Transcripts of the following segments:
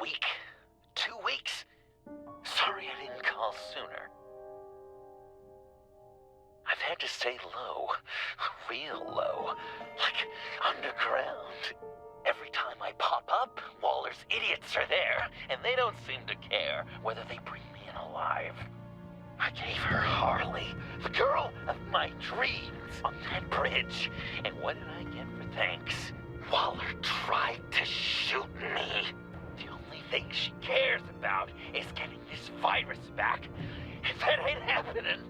week? 2 weeks? Sorry I didn't call sooner. I've had to stay low, real low, like underground. Every time I pop up, Waller's idiots are there, and they don't seem to care whether they bring me in alive. I gave her Harley, the girl of my dreams, on that bridge, and what did I get for thanks? Waller tried to shoot me. The only thing she cares about is getting this virus back. If that ain't happening,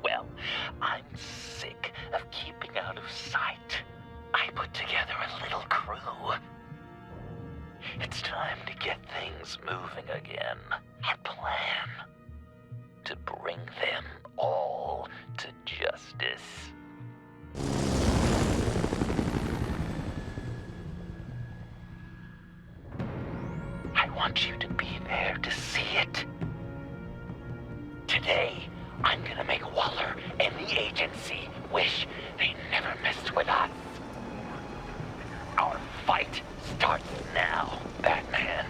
well, I'm sick of keeping out of sight. I put together a little crew. It's time to get things moving again. Our plan: to bring them all to justice. I want you to be there to see it. Today, I'm gonna make Waller and the agency wish they never messed with us. Our fight starts now, Batman.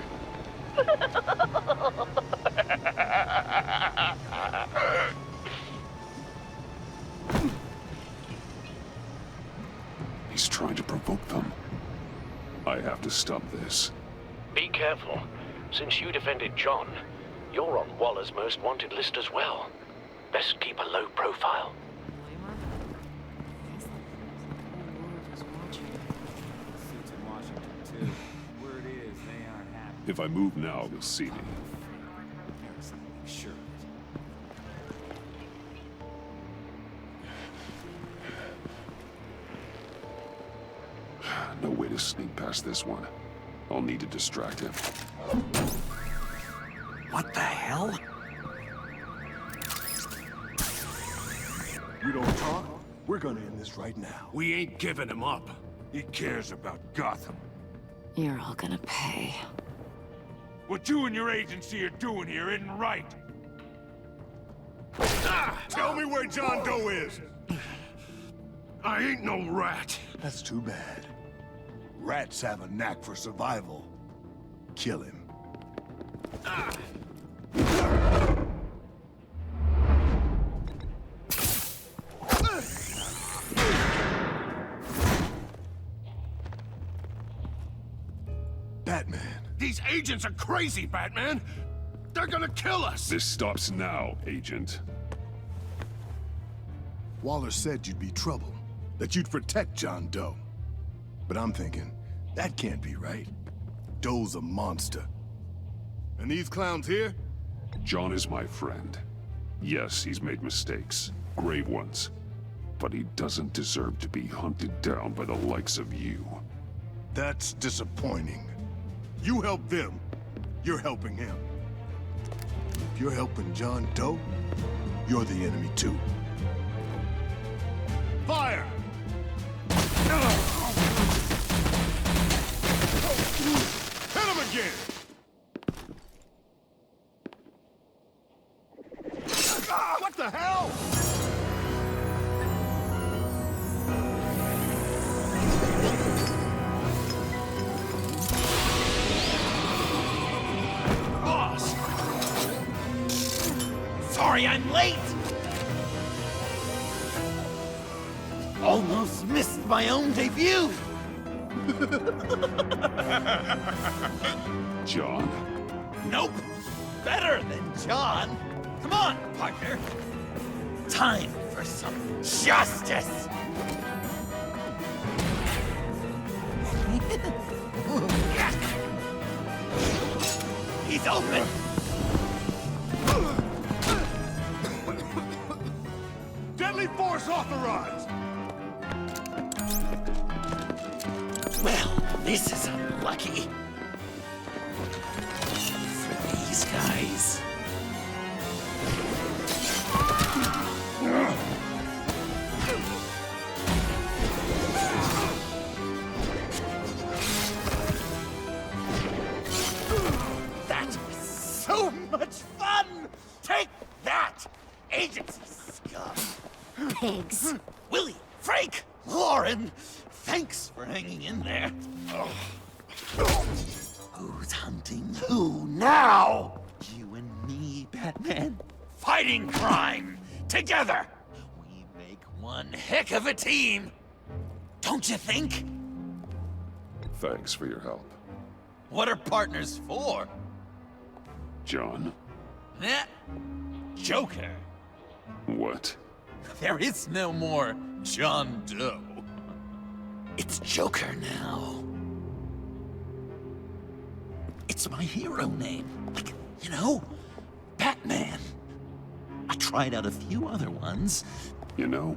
He's trying to provoke them. I have to stop this. Be careful. Since you defended John, you're on Waller's most wanted list as well. Best keep a low profile. If I move now, you'll see me. Sure. No way to sneak past this one. I'll need to distract him. What the hell? You don't talk, we're gonna end this right now. We ain't giving him up. He cares about Gotham. You're all gonna pay. What you and your agency are doing here isn't right. Ah! Tell me where John Doe is! I ain't no rat. That's too bad. Rats have a knack for survival. Kill him. Batman. These agents are crazy, Batman. They're gonna kill us. This stops now, Agent. Waller said you'd be trouble, that you'd protect John Doe. But I'm thinking, that can't be right. Doe's a monster. And these clowns here? John is my friend. Yes, he's made mistakes, grave ones. But he doesn't deserve to be hunted down by the likes of you. That's disappointing. You help them, you're helping him. If you're helping John Doe, you're the enemy too. Fire! Hit him again! What the hell? Boss! Sorry I'm late! Almost missed my own debut! John? Nope! Better than John! Come on, partner! Time for some justice! He's open! Deadly force authorized! Well, this is unlucky. For these guys. That was so much fun! Take that, agency scum! Pigs. Willie, Frank, Lauren, thanks for hanging in there. Who's hunting who now? You and me, Batman. Fighting crime together. We make one heck of a team. Don't you think? Thanks for your help. What are partners for? John? Eh? Joker. What? There is no more John Doe. It's Joker now. It's my hero name. Like, you know, Batman. I tried out a few other ones. You know,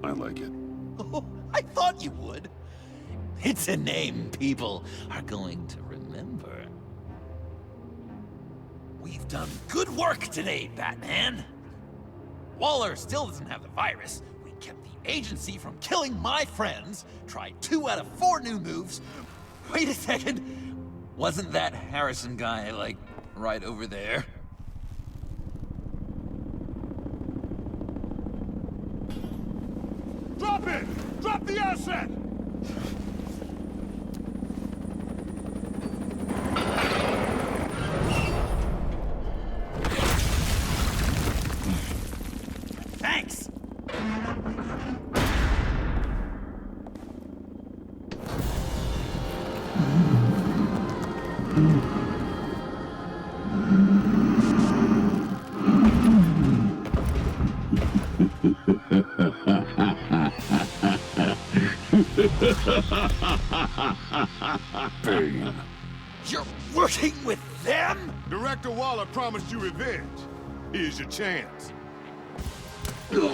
I like it. Oh, I thought you would. It's a name people are going to remember. We've done good work today, Batman. Waller still doesn't have the virus. We kept the agency from killing my friends, tried 2 out of 4 new moves. Wait a second. Wasn't that Harrison guy, like, right over there? Drop it! Drop the asset! Thanks! Bane. You're working with them? Director Waller promised you revenge. Here's your chance. Whoa!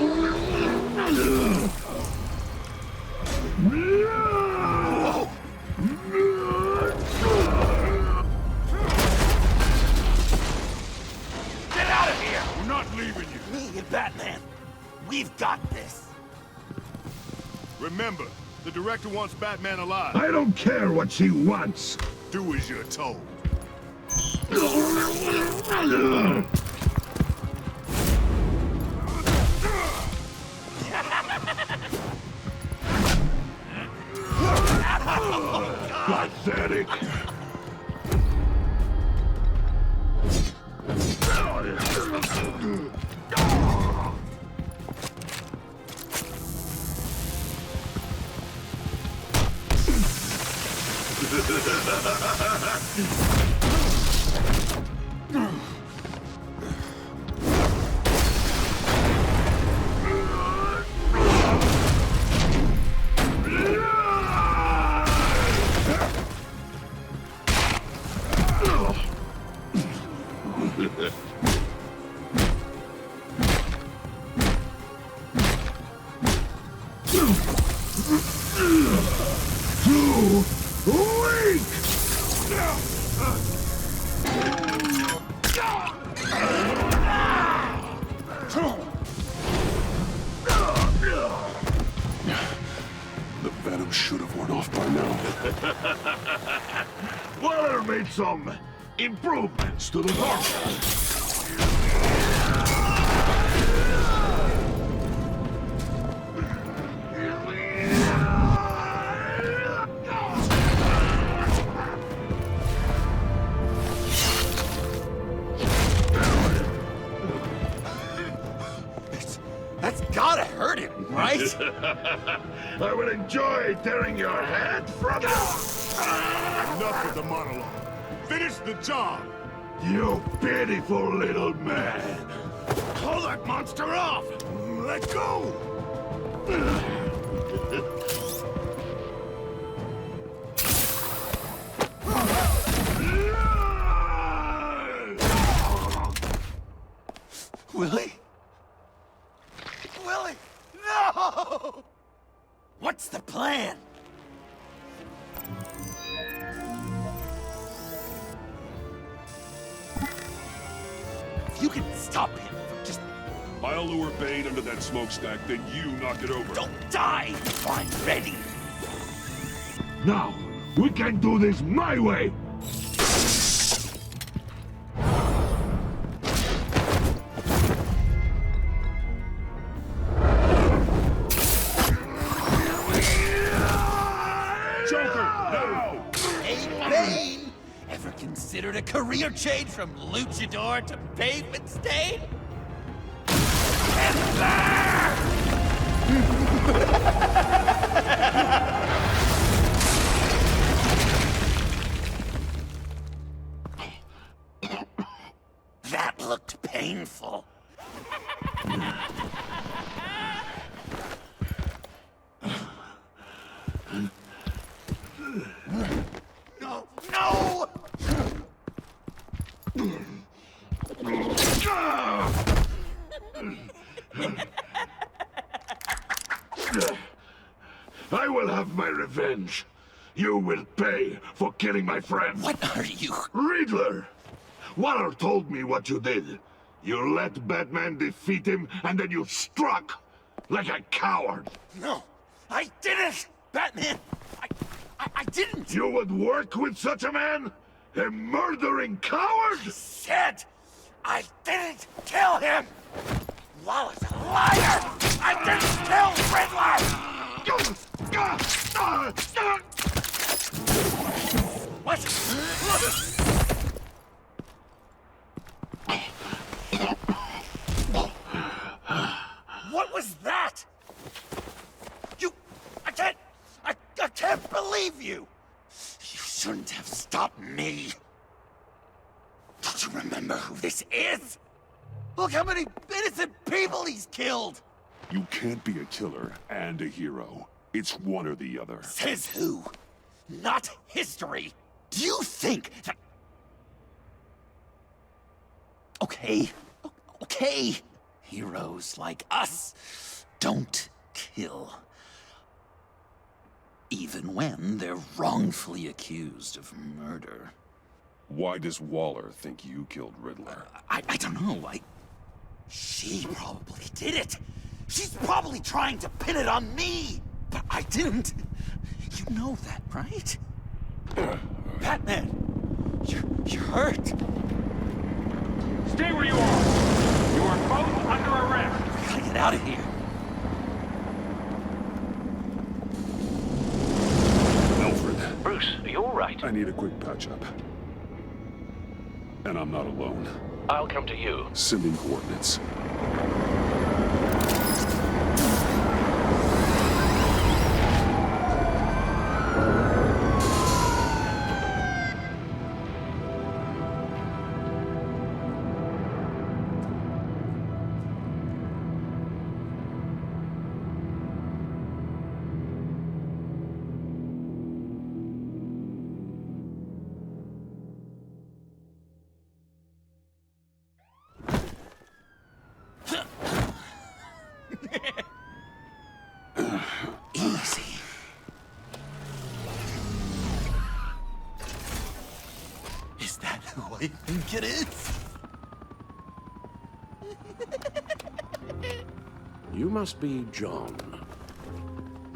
Get out of here! We're not leaving you. Me and Batman, we've got this. Remember, the director wants Batman alive. I don't care what she wants. Do as you're told. Pathetic. The venom should have worn off by now. Waller made some improvements to the formula. That's gotta hurt him, right? I will enjoy tearing your head from you. Enough with the monologue. Finish the job. You pitiful little man. Pull that monster off. Let go. Willie? Willie! No! What's the plan? If you can stop him from just... I'll lure Bane under that smokestack, then you knock it over. Don't die if I'm ready! Now, we can do this my way. Joker, now! Hey, Bane! considered a career change from luchador to pavement stain? That looked painful. No! No! I will have my revenge. You will pay for killing my friend. What are you? Riddler! Waller told me what you did. You let Batman defeat him, and then you struck like a coward. No, I didn't, Batman. I didn't. You would work with such a man? A murdering coward? Said I didn't kill him. Waller's a liar. I didn't kill Riddler. What? What was that? I can't believe you! You shouldn't have stopped me! Don't you remember who this is? Look how many innocent people he's killed! You can't be a killer and a hero. It's one or the other. Says who? Not history! Do you think that... Okay. Heroes like us don't kill. Even when they're wrongfully accused of murder. Why does Waller think you killed Riddler? I don't know. She probably did it. She's probably trying to pin it on me. But I didn't. You know that, right? Batman, you're hurt. Stay where you are. You are both under arrest. We gotta get out of here. Alfred. Bruce, are you all right? I need a quick patch-up. And I'm not alone. I'll come to you. Sending coordinates. Easy. Is that who I think it is? You must be John.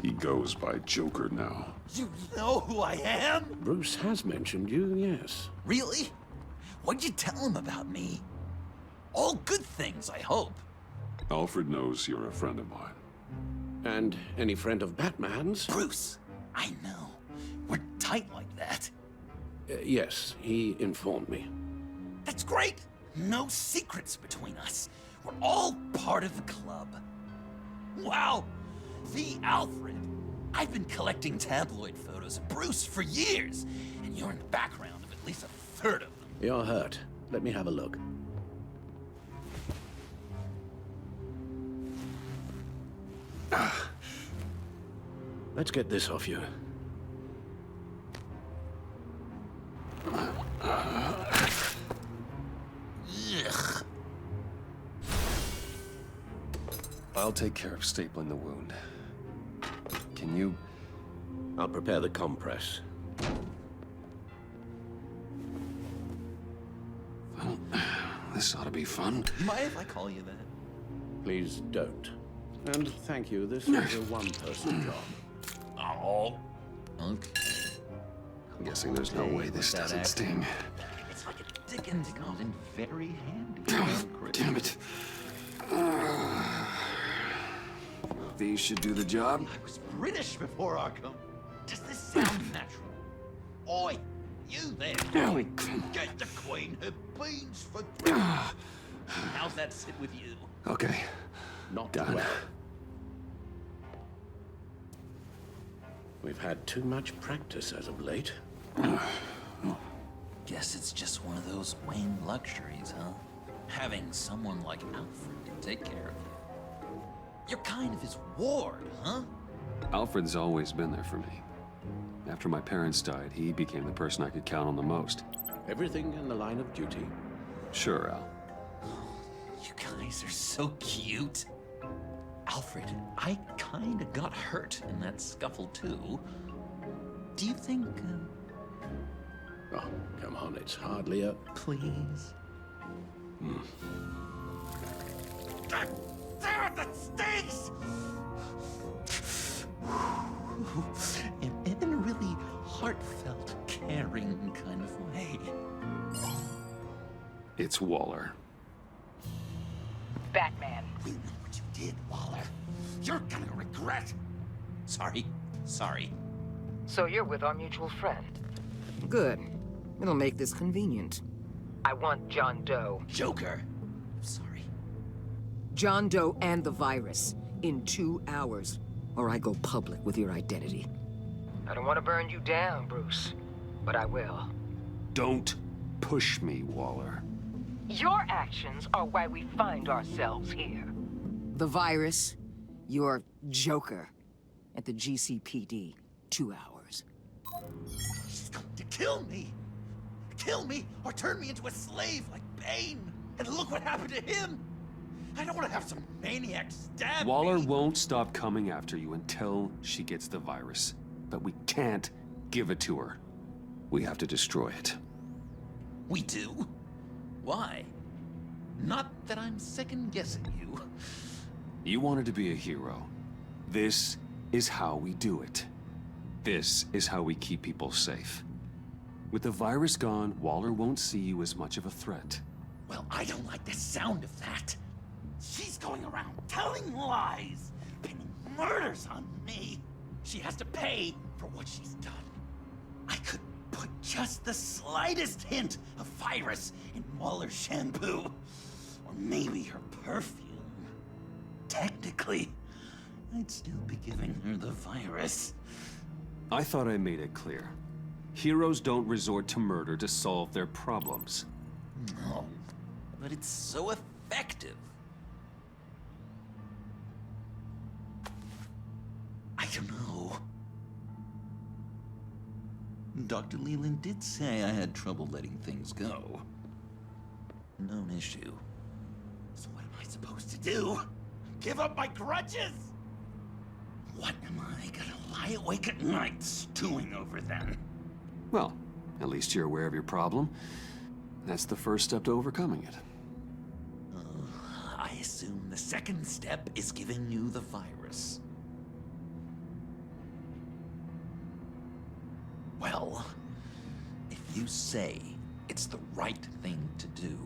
He goes by Joker now. You know who I am? Bruce has mentioned you, yes. Really? What'd you tell him about me? All good things, I hope. Alfred knows you're a friend of mine. And any friend of Batman's? Bruce, I know. We're tight like that. Yes, he informed me. That's great. No secrets between us. We're all part of the club. Wow, the Alfred. I've been collecting tabloid photos of Bruce for years, and you're in the background of at least a third of them. You're hurt. Let me have a look. Let's get this off you. Ugh. I'll take care of stapling the wound. Can you... I'll prepare the compress. Well, this ought to be fun. You mind if I call you that? Please don't. And thank you, this is a one-person job. Oh. Okay. I'm guessing there's no way this That doesn't act- sting. It's like a Dickens comes in very handy. Oh, damn it. These should do the job. I was British before Arkham. Does this sound natural? Oi, You there. Get the queen her beans for How's that sit with you? Okay. Not Done. well. We've had too much practice as of late. Guess it's just one of those Wayne luxuries, huh? Having someone like Alfred to take care of you. You're kind of his ward, huh? Alfred's always been there for me. After my parents died, he became the person I could count on the most. Everything in the line of duty. Sure, Al. You guys are so cute. Alfred, I kinda got hurt in that scuffle too. Do you think, Oh, come on, it's hardly a... please? God damn it, that stinks! In a really heartfelt, caring kind of way. It's Waller. Batman. We know what you did, Waller. You're gonna regret. Sorry. So you're with our mutual friend. Good. It'll make this convenient. I want John Doe. Joker. Sorry. John Doe and the virus in 2 hours, or I go public with your identity. I don't want to burn you down, Bruce, but I will. Don't push me, Waller. Your actions are why we find ourselves here. The virus, your Joker, at the GCPD, 2 hours. She's going to kill me. Kill me or turn me into a slave like Bane. And look what happened to him. I don't want to have some maniac stab Waller me. won't stop coming after you until she gets the virus. But we can't give it to her. We have to destroy it. We do? Why? Not that I'm second-guessing you. You wanted to be a hero. This is how we do it. This is how we keep people safe. With the virus gone, Waller won't see you as much of a threat. Well, I don't like the sound of that. She's going around telling lies, pinning murders on me. She has to pay for what she's done. I could put just the slightest hint of virus in Waller's shampoo. Or maybe her perfume. Technically, I'd still be giving her the virus. I thought I made it clear. Heroes don't resort to murder to solve their problems. No, but it's so effective. I don't know. Dr. Leland did say I had trouble letting things go. Known issue. So what am I supposed to do? Give up my grudges? What am I gonna lie awake at night stewing over then? Well, at least you're aware of your problem. That's the first step to overcoming it. I assume the second step is giving you the virus. Well, if you say it's the right thing to do,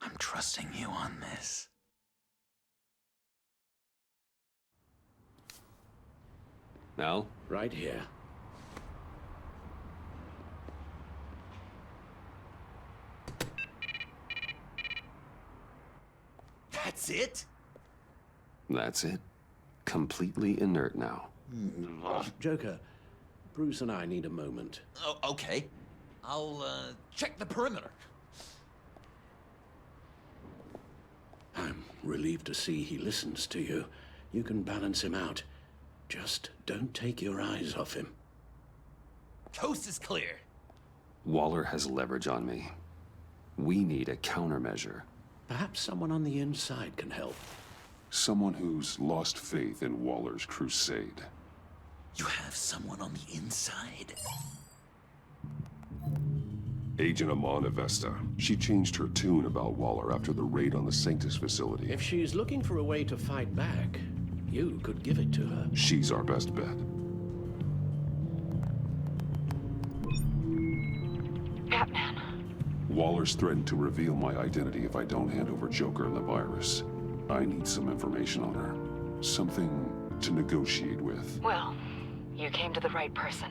I'm trusting you on this. Al? Right here. That's it? That's it. Completely inert now. Joker, Bruce and I need a moment. Oh, okay. I'll, check the perimeter. I'm relieved to see he listens to you. You can balance him out. Just don't take your eyes off him. Coast is clear. Waller has leverage on me. We need a countermeasure. Perhaps someone on the inside can help. Someone who's lost faith in Waller's crusade. You have someone on the inside? Agent Amana Vesta. She changed her tune about Waller after the raid on the Sanctus facility. If she's looking for a way to fight back, you could give it to her. She's our best bet. Batman. Waller's threatened to reveal my identity if I don't hand over Joker and the virus. I need some information on her. Something to negotiate with. Well, you came to the right person.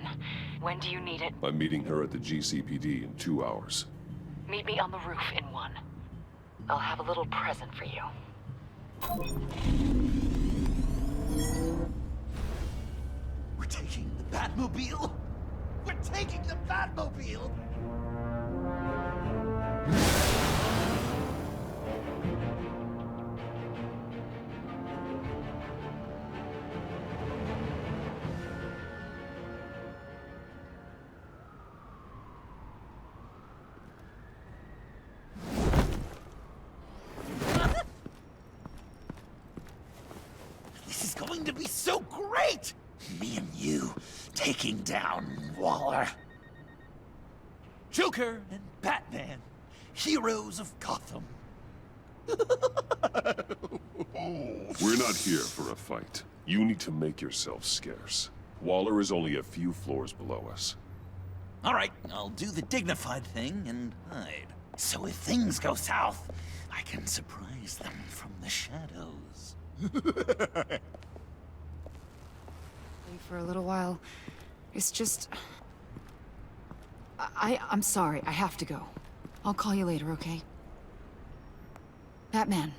When do you need it? I'm meeting her at the GCPD in 2 hours. Meet me on the roof in 1. I'll have a little present for you. We're taking the Batmobile? We're taking the Batmobile! This is going to be so great! Me and you taking down Waller. Joker and Batman, heroes of Gotham. We're not here for a fight. You need to make yourself scarce. Waller is only a few floors below us. All right, I'll do the dignified thing and hide. So if things go south, I can surprise them from the shadows. For a little while. It's just... I'm sorry, I have to go. I'll call you later, okay? Batman,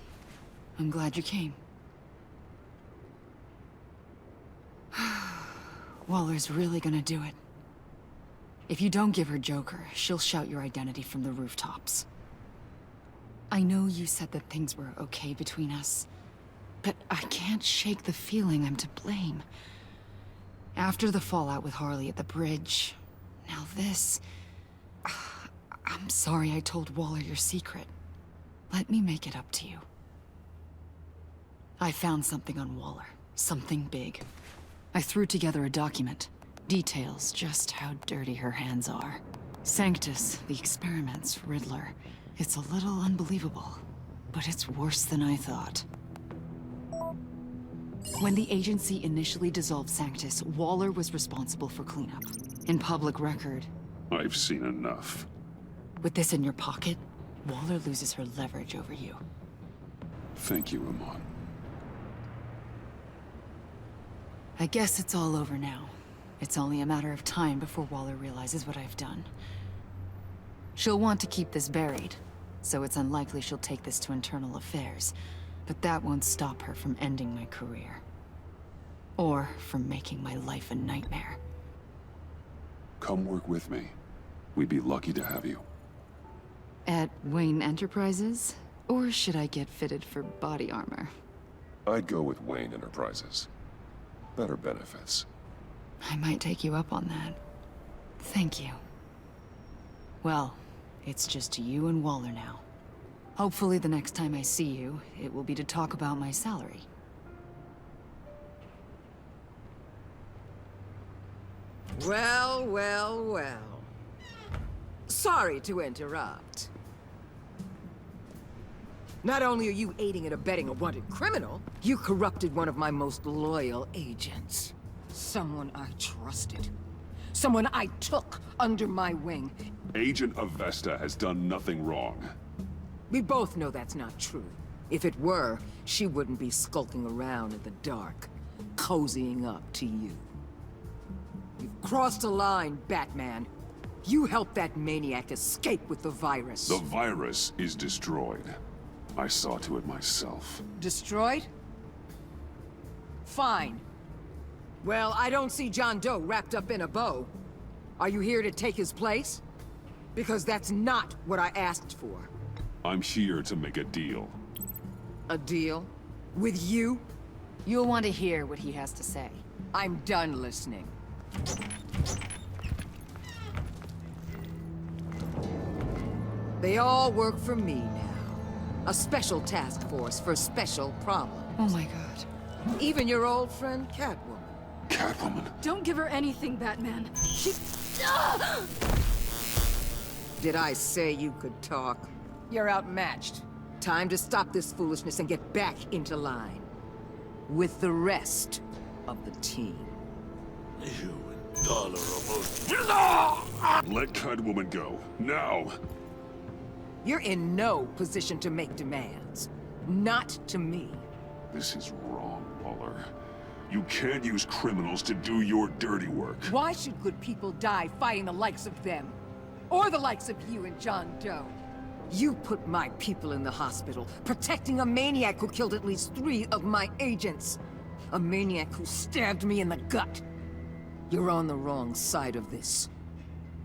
I'm glad you came. Waller's really gonna do it. If you don't give her Joker, she'll shout your identity from the rooftops. I know you said that things were okay between us, but I can't shake the feeling I'm to blame. After the fallout with Harley at the bridge, now this... I'm sorry I told Waller your secret. Let me make it up to you. I found something on Waller. Something big. I threw together a document. Details just how dirty her hands are. Sanctus, the experiments, Riddler. It's a little unbelievable, but it's worse than I thought. When the agency initially dissolved Sanctus, Waller was responsible for cleanup. In public record. I've seen enough. With this in your pocket, Waller loses her leverage over you. Thank you, Amon. I guess it's all over now. It's only a matter of time before Waller realizes what I've done. She'll want to keep this buried, so it's unlikely she'll take this to internal affairs. But that won't stop her from ending my career. Or from making my life a nightmare. Come work with me. We'd be lucky to have you. At Wayne Enterprises? Or should I get fitted for body armor? I'd go with Wayne Enterprises. Better benefits. I might take you up on that. Thank you. Well, it's just you and Waller now. Hopefully the next time I see you, it will be to talk about my salary. Well, well, well. Sorry to interrupt. Not only are you aiding and abetting a wanted criminal, you corrupted one of my most loyal agents. Someone I trusted. Someone I took under my wing. Agent Avesta has done nothing wrong. We both know that's not true. If it were, she wouldn't be skulking around in the dark, cozying up to you. You've crossed a line, Batman. You helped that maniac escape with the virus. The virus is destroyed. I saw to it myself. Destroyed? Fine. Well, I don't see John Doe wrapped up in a bow. Are you here to take his place? Because that's not what I asked for. I'm here to make a deal. A deal? With you? You'll want to hear what he has to say. I'm done listening. They all work for me now. A special task force for special problems. Oh my god. Even your old friend Catwoman. Catwoman? Don't give her anything, Batman. Did I say you could talk? You're outmatched. Time to stop this foolishness and get back into line. With the rest of the team. You and Dollar almost... Let Catwoman go. Now! You're in no position to make demands. Not to me. This is wrong, Waller. You can't use criminals to do your dirty work. Why should good people die fighting the likes of them? Or the likes of you and John Doe? You put my people in the hospital, protecting a maniac who killed at least 3 of my agents. A maniac who stabbed me in the gut. You're on the wrong side of this.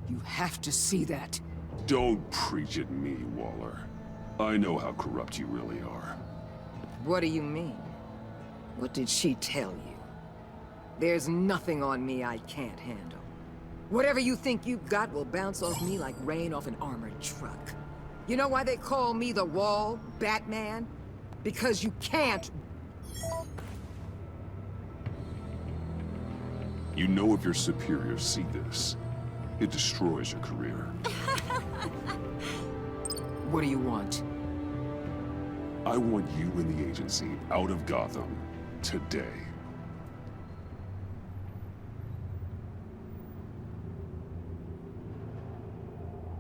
You have to see that. Don't preach at me, Waller. I know how corrupt you really are. What do you mean? What did she tell you? There's nothing on me I can't handle. Whatever you think you've got will bounce off me like rain off an armored truck. You know why they call me the Wall, Batman? Because you can't. You know if your superiors see this, it destroys your career. What do you want? I want you and the agency out of Gotham today.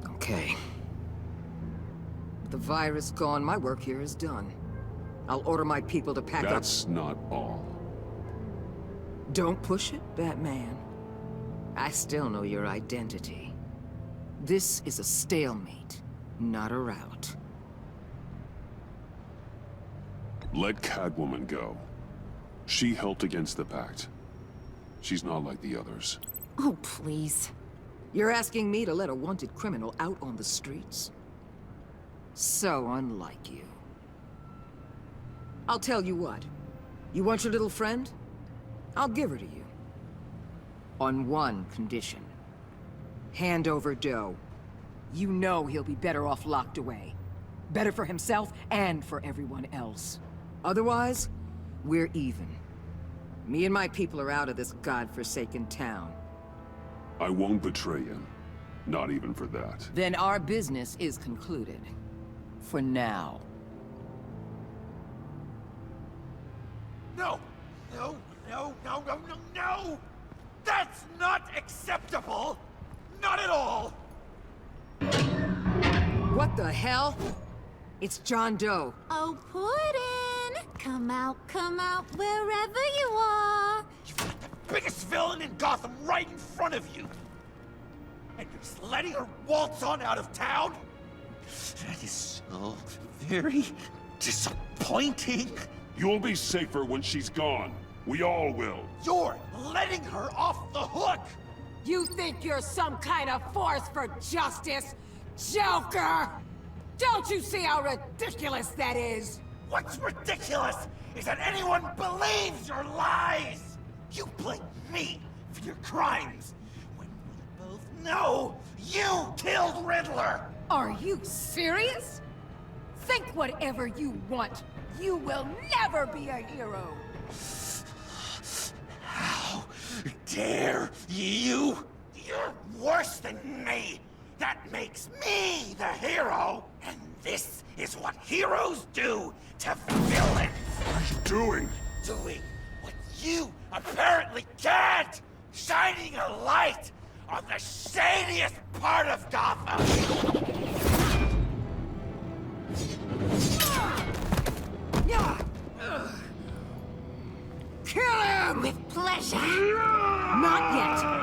Okay. With the virus gone, my work here is done. I'll order my people to pack up. That's not all. Don't push it, Batman. I still know your identity. This is a stalemate, not a rout. Let Catwoman go. She helped against the Pact. She's not like the others. Oh, please. You're asking me to let a wanted criminal out on the streets? So unlike you. I'll tell you what. You want your little friend? I'll give her to you. On one condition. Hand over Doe. You know he'll be better off locked away. Better for himself and for everyone else. Otherwise, we're even. Me and my people are out of this godforsaken town. I won't betray you. Not even for that. Then our business is concluded. For now. No! No, no, no, no, no, no! That's not acceptable! Not at all! What the hell? It's John Doe. Oh, Puddin'! Come out, wherever you are! You've got the biggest villain in Gotham right in front of you! And you're just letting her waltz on out of town? That is so very disappointing. You'll be safer when she's gone. We all will. You're letting her off the hook! You think you're some kind of force for justice? Joker! Don't you see how ridiculous that is? What's ridiculous is that anyone believes your lies! You blame me for your crimes, when we both know you killed Riddler! Are you serious? Think whatever you want. You will never be a hero! How dare you? You're worse than me! That makes me the hero! And this is what heroes do to villains! What are you doing? Doing what you apparently can't! Shining a light on the shadiest part of Gotham! Kill him! With pleasure! Not yet!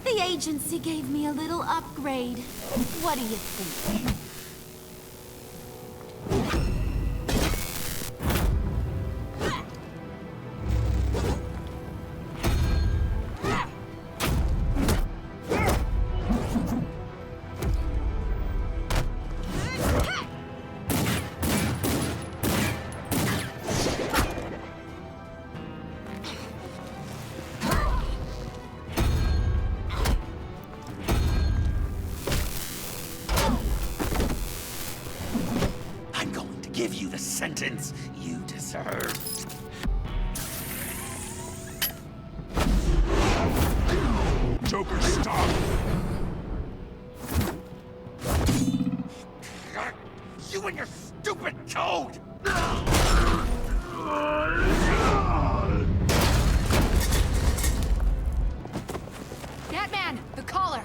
The agency gave me a little upgrade. What do you think? Give you the sentence you deserve. Joker, stop! and your stupid code! Batman, the collar!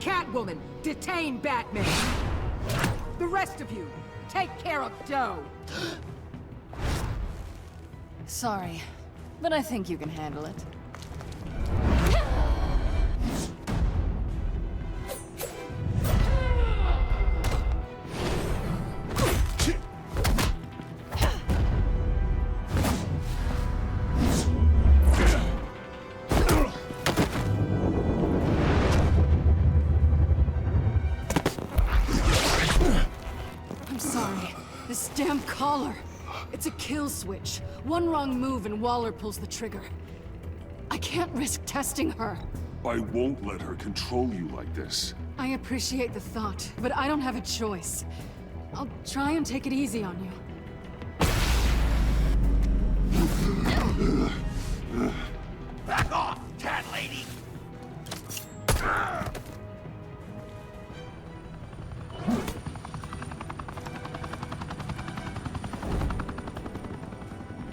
Catwoman, detain Batman! The rest of you, take care of Doe! Sorry, but I think you can handle it. I'm sorry. This damn collar. It's a kill switch. One wrong move and Waller pulls the trigger. I can't risk testing her. I won't let her control you like this. I appreciate the thought, but I don't have a choice. I'll try and take it easy on you. Back off, cat lady!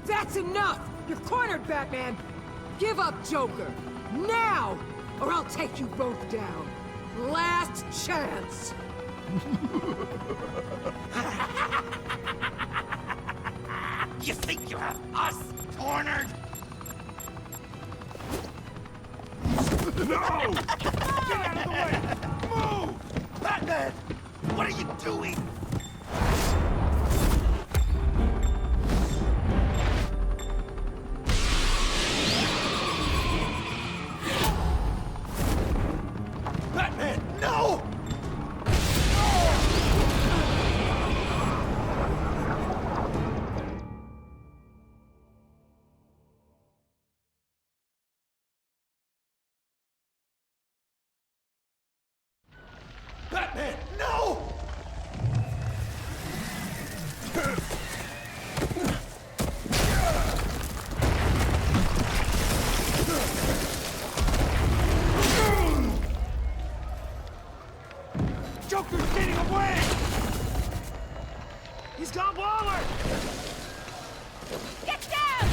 That's enough! You're cornered, Batman! Give up, Joker! Now! Or I'll take you both down. Last chance! You think you have us cornered? No! Get out of the way! Move! Batman! What are you doing? Batman, no! Batman, no! Joker's getting away! He's got Waller! Get down!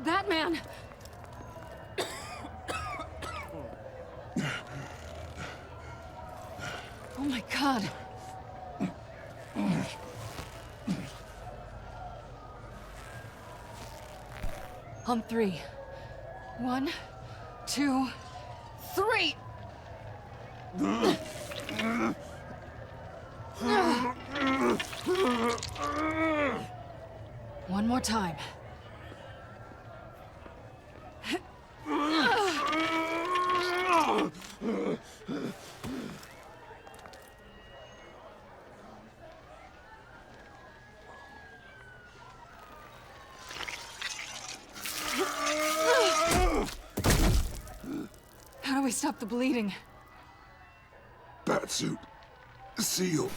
Batman! Oh my God. On three. 1, 2, 3! One more time. How do we stop the bleeding? Batsuit. Seal.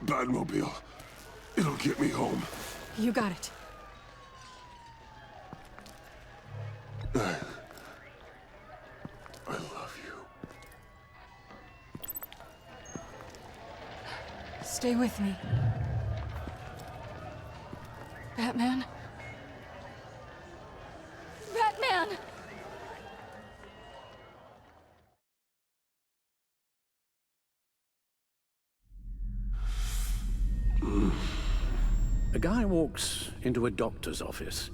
Batmobile. It'll get me home. You got it. I love you. Stay with me. Batman? Batman! A guy walks into a doctor's office.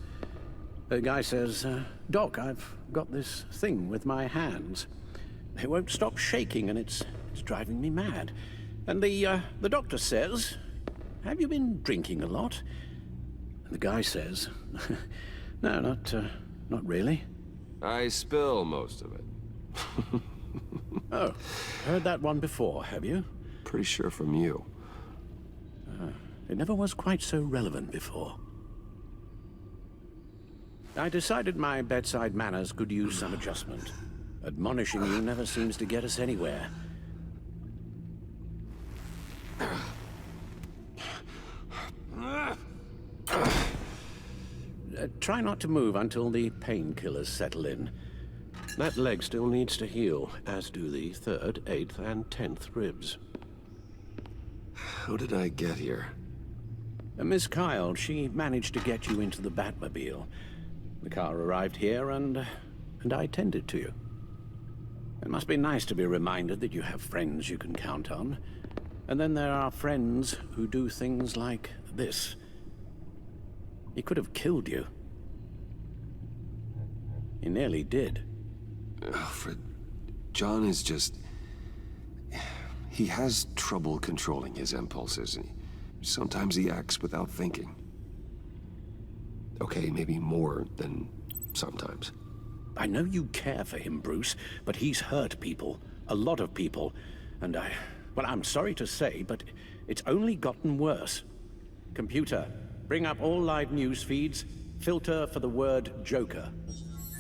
The guy says, Doc, I've got this thing with my hands. They won't stop shaking and it's driving me mad. And the doctor says, have you been drinking a lot? And the guy says, no, not really. I spill most of it. Oh, heard that one before, have you? Pretty sure from you. It never was quite so relevant before. I decided my bedside manners could use some adjustment. Admonishing you never seems to get us anywhere. Try not to move until the painkillers settle in. That leg still needs to heal, as do the 3rd, 8th, and 10th ribs. How did I get here? Miss Kyle, she managed to get you into the Batmobile. The car arrived here, and I tended to you. It must be nice to be reminded that you have friends you can count on. And then there are friends who do things like this. He could have killed you. He nearly did. Alfred, John is just... He has trouble controlling his impulses. Sometimes he acts without thinking. Okay, maybe more than sometimes. I know you care for him, Bruce, but he's hurt people. A lot of people. And well, I'm sorry to say, but it's only gotten worse. Computer, bring up all live news feeds. Filter for the word Joker.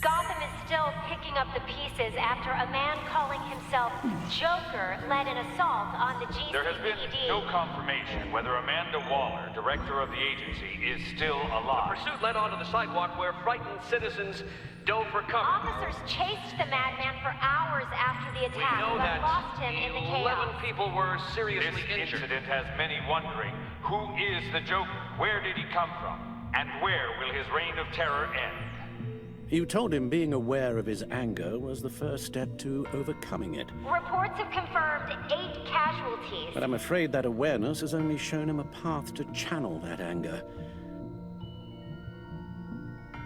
Gotham is still picking up the pieces after a man calling himself Joker led an assault on the GCPD. There has been no confirmation whether Amanda Waller, director of the agency, is still alive. The pursuit led onto the sidewalk where frightened citizens dove for cover. Officers chased the madman for hours after the attack, We know but that lost him in the chaos. 11 people were seriously This injured. incident has many wondering, who is the Joker? Where did he come from? And where will his reign of terror end? You told him being aware of his anger was the first step to overcoming it. Reports have confirmed 8 casualties. But I'm afraid that awareness has only shown him a path to channel that anger.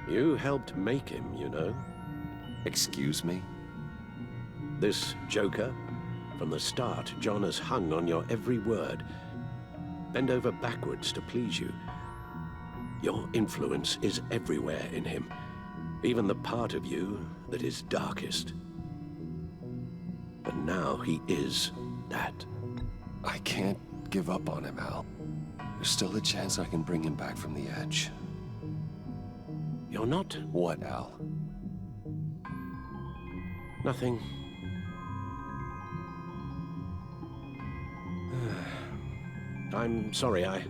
You helped make him, you know. Excuse me? This Joker, from the start, John has hung on your every word. Bend over backwards to please you. Your influence is everywhere in him. Even the part of you that is darkest. But now he is that. I can't give up on him, Al. There's still a chance I can bring him back from the edge. You're not? What, Al? Nothing. I'm sorry, I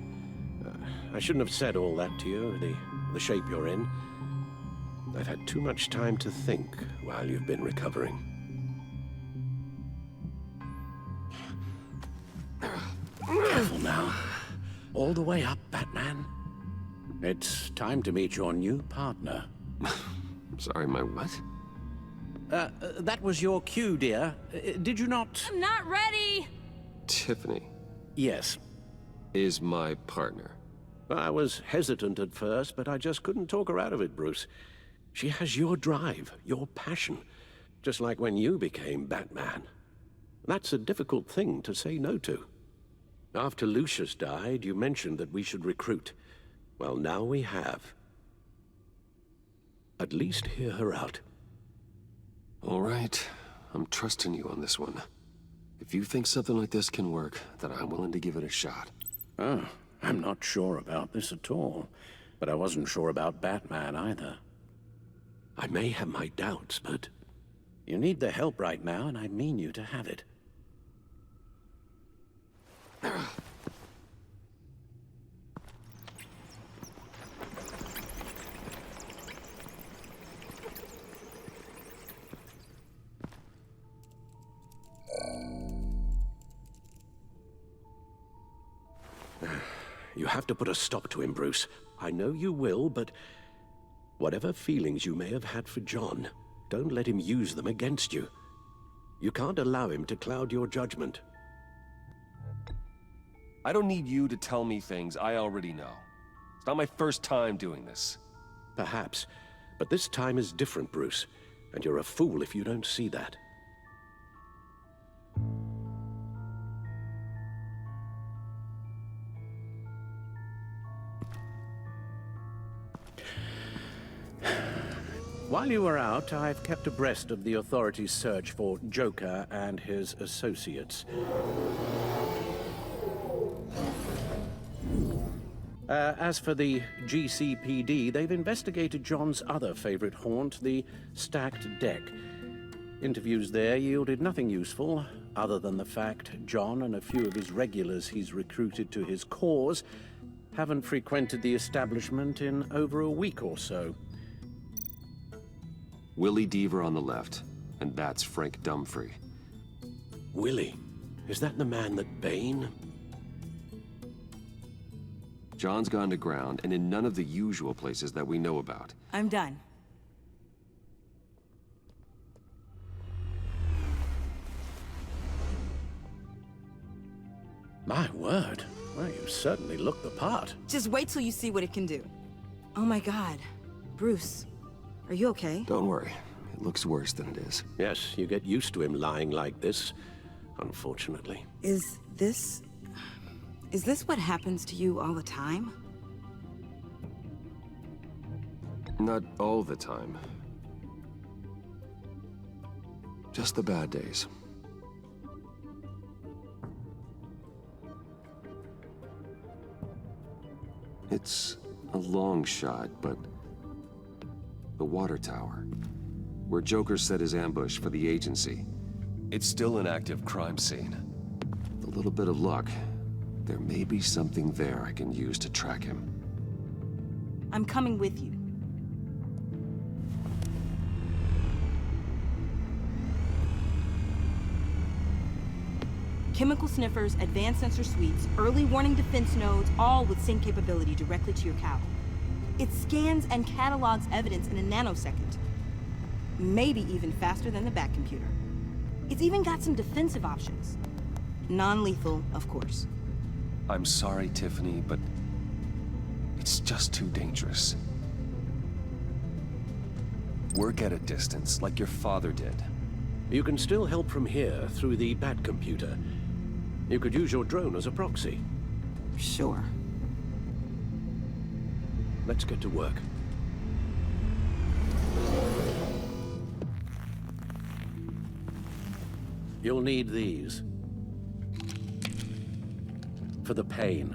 shouldn't have said all that to you, the shape you're in. I've had too much time to think while you've been recovering. Careful now. All the way up, Batman. It's time to meet your new partner. Sorry, my what? That was your cue, dear. Did you not? I'm not ready! Tiffany Yes. is my partner. I was hesitant at first, but I just couldn't talk her out of it, Bruce. She has your drive, your passion, just like when you became Batman. That's a difficult thing to say no to. After Lucius died, you mentioned that we should recruit. Well, now we have. At least hear her out. All right. I'm trusting you on this one. If you think something like this can work, then I'm willing to give it a shot. Oh, I'm not sure about this at all. But I wasn't sure about Batman either. I may have my doubts, but you need the help right now, and I mean you to have it. You have to put a stop to him, Bruce. I know you will, but whatever feelings you may have had for John, don't let him use them against you. You can't allow him to cloud your judgment. I don't need you to tell me things I already know. Not my first time doing this. Perhaps. But this time is different, Bruce. And you're a fool if you don't see that. While you were out, I've kept abreast of the authorities' search for Joker and his associates. As for the GCPD, they've investigated John's other favorite haunt, the stacked deck. Interviews there yielded nothing useful, other than the fact John and a few of his regulars he's recruited to his cause haven't frequented the establishment in over a week or so. Willie Deaver on the left, and that's Frank Dumfrey. Willie? Is that the man that Bane? John's gone to ground, and in none of the usual places that we know about. I'm done. My word. Well, you certainly look the part. Just wait till you see what it can do. Oh my God. Bruce, are you okay? Don't worry. It looks worse than it is. Yes, you get used to him lying like this, unfortunately. Is this what happens to you all the time? Not all the time. Just the bad days. It's a long shot, but the water tower, where Joker set his ambush for the agency, it's still an active crime scene. With a little bit of luck, there may be something there I can use to track him. I'm coming with you. Chemical sniffers, advanced sensor suites, early warning defense nodes, all with sync capability directly to your cow. It scans and catalogs evidence in a nanosecond. Maybe even faster than the Bat computer. It's even got some defensive options. Non-lethal, of course. I'm sorry, Tiffany, but it's just too dangerous. Work at a distance, like your father did. You can still help from here through the Bat computer. You could use your drone as a proxy. Sure. Let's get to work. You'll need these. For the pain.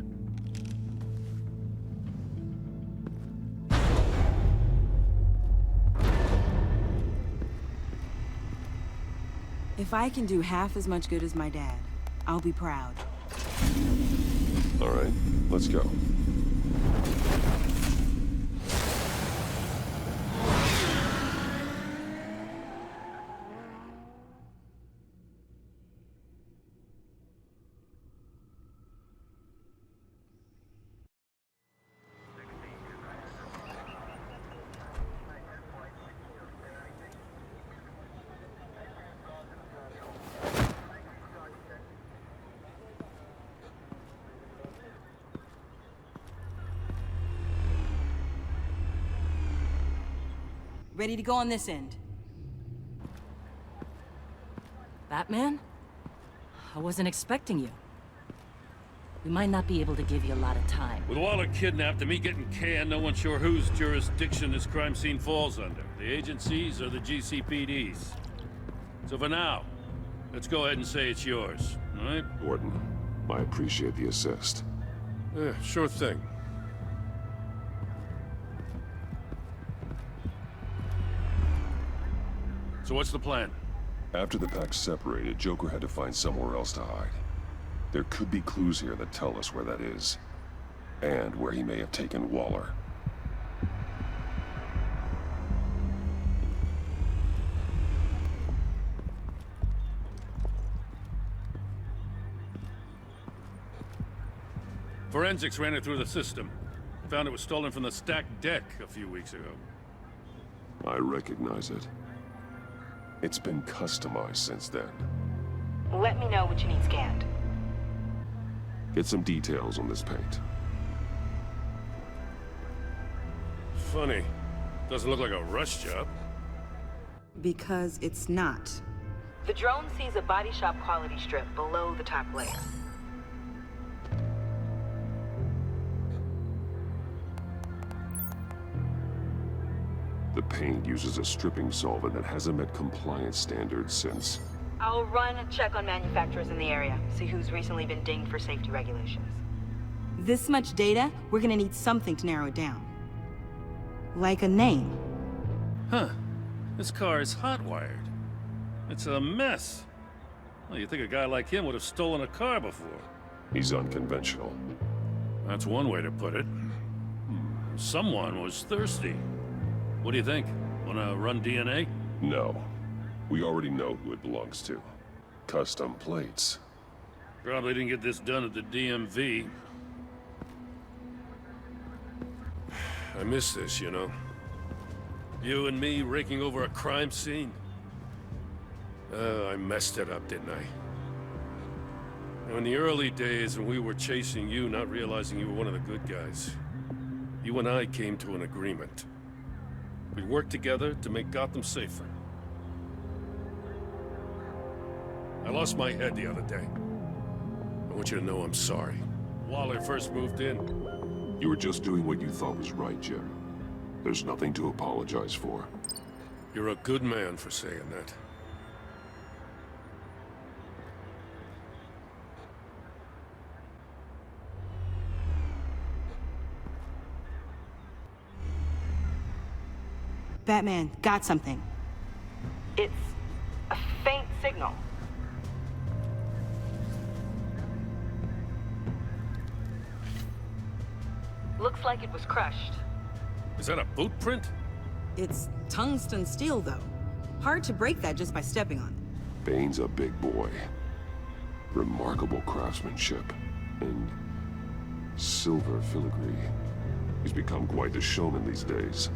If I can do half as much good as my dad, I'll be proud. All right, let's go. Ready to go on this end. Batman? I wasn't expecting you. We might not be able to give you a lot of time. With Waller kidnapped and me getting canned, no one's sure whose jurisdiction this crime scene falls under. The agencies or the GCPD's. So for now, let's go ahead and say it's yours, all right? Warden, I appreciate the assist. Yeah, sure thing. So what's the plan? After the pack separated, Joker had to find somewhere else to hide. There could be clues here that tell us where that is, and where he may have taken Waller. Forensics ran it through the system. Found it was stolen from the stacked deck a few weeks ago. I recognize it. It's been customized since then. Let me know what you need scanned. Get some details on this paint. funny. Doesn't look like a rush job. Because it's not. The drone sees a body shop quality strip below the top layer. The paint uses a stripping solvent that hasn't met compliance standards since. I'll run a check on manufacturers in the area, see who's recently been dinged for safety regulations. This much data, we're gonna need something to narrow it down. Like a name. Huh. This car is hot-wired. It's a mess. Well, you'd think a guy like him would have stolen a car before. He's unconventional. That's one way to put it. Someone was thirsty. What do you think? Wanna run DNA? No. We already know who it belongs to. Custom plates. Probably didn't get this done at the DMV. I miss this, you know. You and me raking over a crime scene. Oh, I messed it up, didn't I? Now, in the early days when we were chasing you, not realizing you were one of the good guys, you and I came to an agreement. We'd work together to make Gotham safer. I lost my head the other day. I want you to know I'm sorry. Waller first moved in. You were just doing what you thought was right, Jerry. There's nothing to apologize for. You're a good man for saying that. Batman, got something. It's a faint signal. Looks like it was crushed. Is that a boot print? It's tungsten steel, though. Hard to break that just by stepping on it. Bane's a big boy. Remarkable craftsmanship. And silver filigree. He's become quite the showman these days.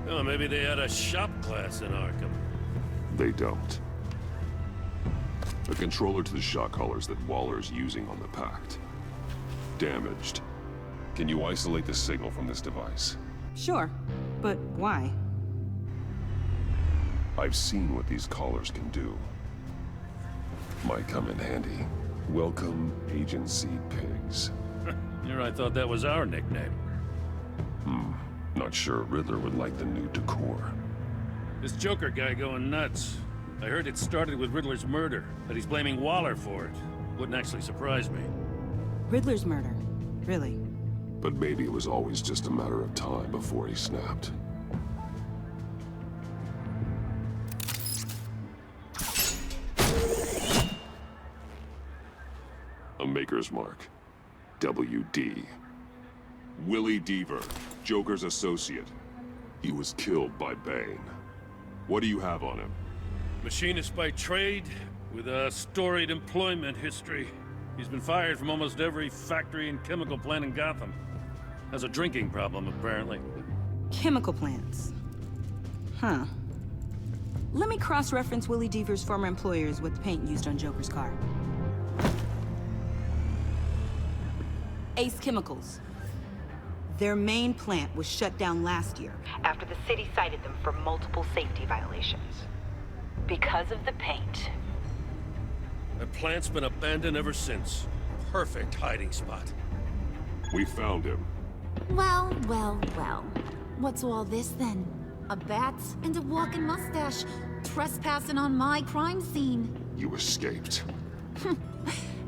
Oh, maybe they had a shop class in Arkham. They don't. A controller to the shock collars that Waller's using on the Pact. Damaged. Can you isolate the signal from this device? Sure, but why? I've seen what these collars can do. Might come in handy. Welcome, Agency Pigs. Here I thought that was our nickname. Not sure Riddler would like the new decor. This Joker guy going nuts. I heard it started with Riddler's murder, but he's blaming Waller for it. Wouldn't actually surprise me. Riddler's murder? Really? But maybe it was always just a matter of time before he snapped. A maker's mark. WD. Willie Deaver, Joker's associate. He was killed by Bane. What do you have on him? Machinist by trade, with a storied employment history. He's been fired from almost every factory and chemical plant in Gotham. Has a drinking problem, apparently. Chemical plants. Huh. Let me cross-reference Willie Deaver's former employers with the paint used on Joker's car. Ace Chemicals. Their main plant was shut down last year after the city cited them for multiple safety violations. Because of the paint. That plant's been abandoned ever since. Perfect hiding spot. We found him. Well, well, well. What's all this then? A bat and a walking mustache trespassing on my crime scene. You escaped.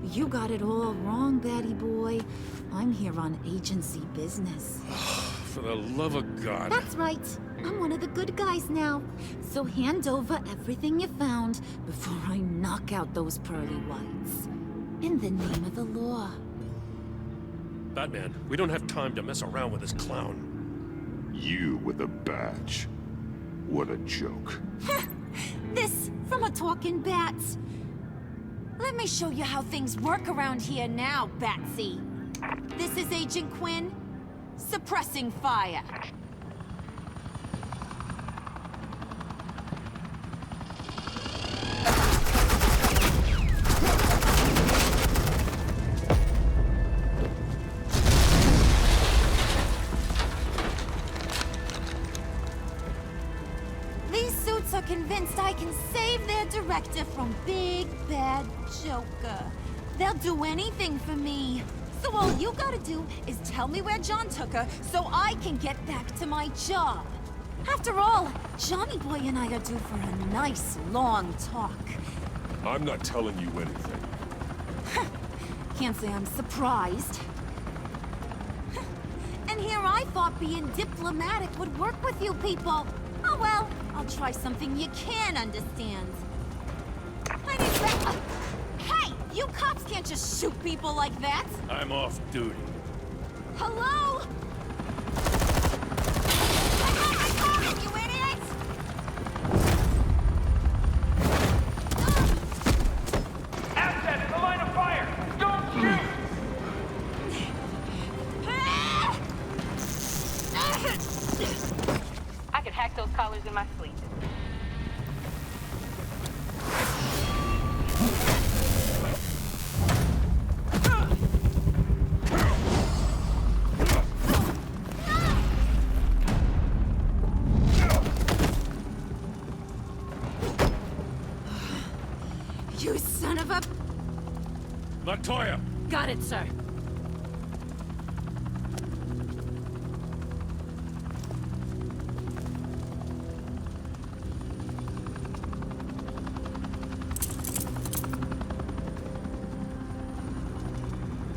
You got it all wrong, Batty boy. I'm here on agency business. For the love of God. That's right. I'm one of the good guys now. So hand over everything you found before I knock out those pearly whites. In the name of the law. Batman, we don't have time to mess around with this clown. You with a badge. What a joke. This from a talking bat. Let me show you how things work around here now, Batsy. This is Agent Quinn, suppressing fire. idiots are convinced I can save their director from big bad Joker. They'll do anything for me. So all you gotta do is tell me where John took her so I can get back to my job. After all, Johnny Boy and I are due for a nice long talk. I'm not telling you anything. Can't say I'm surprised. And here I thought being diplomatic would work with you people. Oh well, I'll try something you can understand. I need that. Hey, you cops can't just shoot people like that. I'm off duty. Hello? You idiots! Asset in the line of fire! Don't shoot! I could hack those collars in my sleep. You son of a... Montoya! Got it, sir.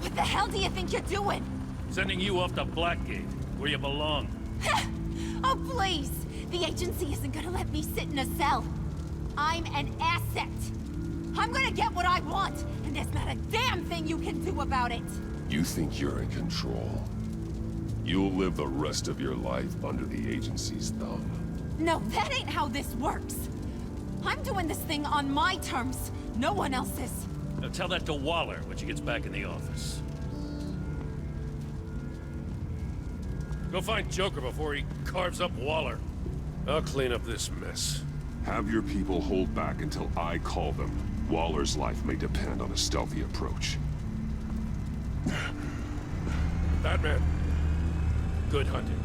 What the hell do you think you're doing? Sending you off to Blackgate, where you belong. Oh, please! The agency isn't gonna let me sit in a cell. I'm an asset. I'm gonna get what I want, and there's not a damn thing you can do about it. You think you're in control? You'll live the rest of your life under the agency's thumb. No, that ain't how this works. I'm doing this thing on my terms, no one else's. Now tell that to Waller when she gets back in the office. Go find Joker before he carves up Waller. I'll clean up this mess. Have your people hold back until I call them. Waller's life may depend on a stealthy approach. Batman, good hunting.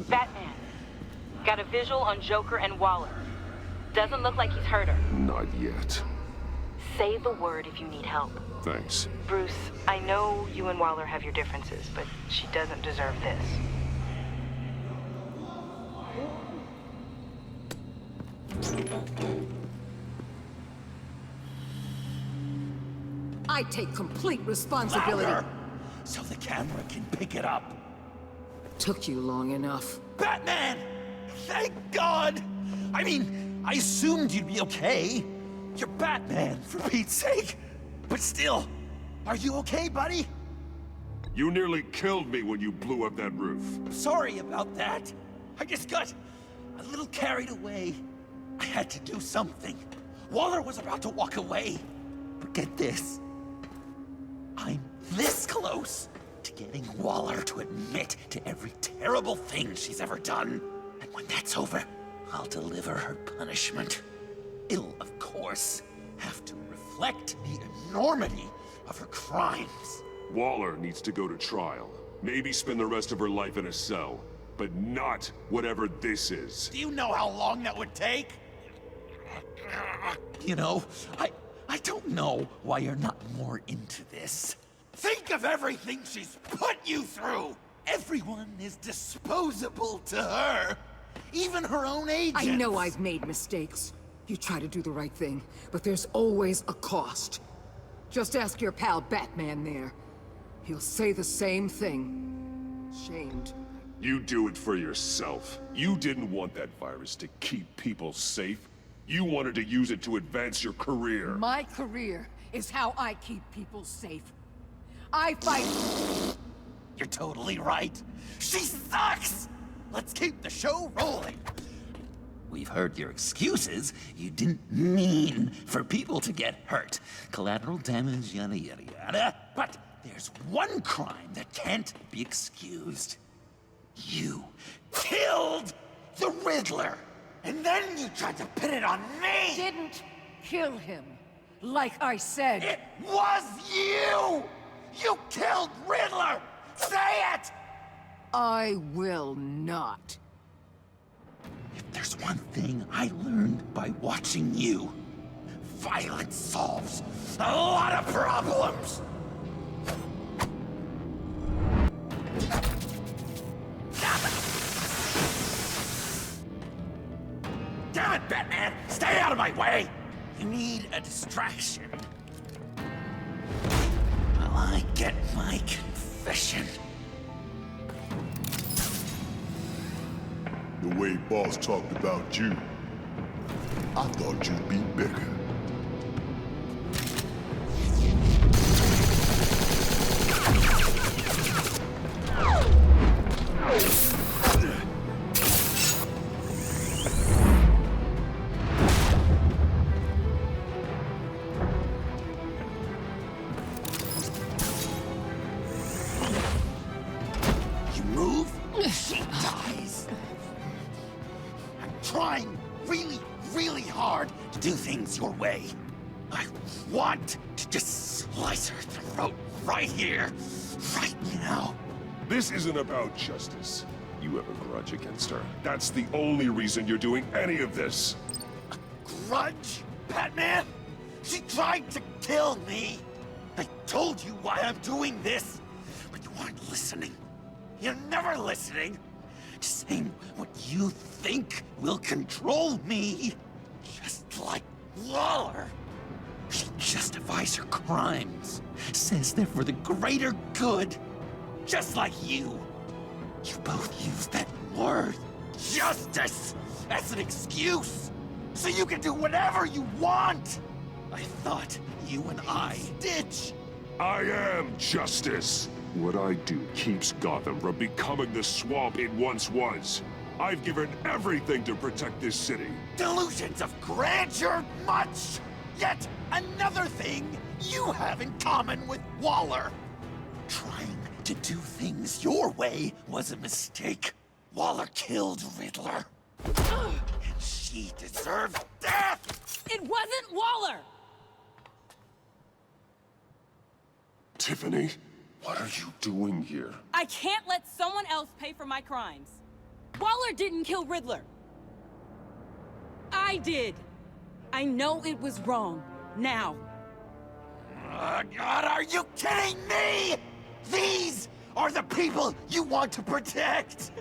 Batman, got a visual on Joker and Waller. Doesn't look like he's hurt her. Not yet. Say the word if you need help. Thanks. Bruce, I know you and Waller have your differences, but she doesn't deserve this. I take complete responsibility. Louder, so the camera can pick it up. Took you long enough. Batman! Thank God! I mean, I assumed you'd be okay. You're Batman, for Pete's sake. But still, are you okay, buddy? You nearly killed me when you blew up that roof. Sorry about that. I just got a little carried away. I had to do something. Waller was about to walk away. But get this. I'm this close to getting Waller to admit to every terrible thing she's ever done. And when that's over, I'll deliver her punishment. It'll, of course, have to reflect the enormity of her crimes. Waller needs to go to trial. Maybe spend the rest of her life in a cell. But not whatever this is. Do you know how long that would take? You know, don't know why you're not more into this. Think of everything she's put you through! Everyone is disposable to her. Even her own agents. I know I've made mistakes. You try to do the right thing, but there's always a cost. Just ask your pal Batman there. He'll say the same thing. Shamed. You do it for yourself. You didn't want that virus to keep people safe. You wanted to use it to advance your career. My career is how I keep people safe. I fight... You're totally right. She sucks! Let's keep the show rolling. We've heard your excuses. You didn't mean for people to get hurt. Collateral damage, yada yada yada. But there's one crime that can't be excused. You killed the Riddler! And then you tried to pin it on me! Didn't kill him, like I said. It was you! You killed Riddler! Say it! I will not. If there's one thing I learned by watching you, violence solves a lot of problems! Damn it, Batman! Stay out of my way! You need a distraction. While I get my confession. The way Boss talked about you, I thought you'd be bigger. You move, she dies. I'm trying really hard to do things your way. I want to just slice her throat right here, right now. This isn't about justice. You have a grudge against her. That's the only reason you're doing any of this. Grudge, Batman? She tried to kill me. I told you why I'm doing this, but you aren't listening. You're never listening. Just saying what you think will control me. Just like Waller. She justifies her crimes. Says they're for the greater good. Just like you. You both use that word, justice, as an excuse. So you can do whatever you want. I thought you and I... Stitch! I am justice. What I do keeps Gotham from becoming the swamp it once was. I've given everything to protect this city. Delusions of grandeur much! Yet another thing you have in common with Waller. Trying to do things your way was a mistake. Waller killed Riddler. And she deserves death! It wasn't Waller! Tiffany, what are you doing here? I can't let someone else pay for my crimes. Waller didn't kill Riddler. I did. I know it was wrong. Now. God, are you kidding me? These are the people you want to protect.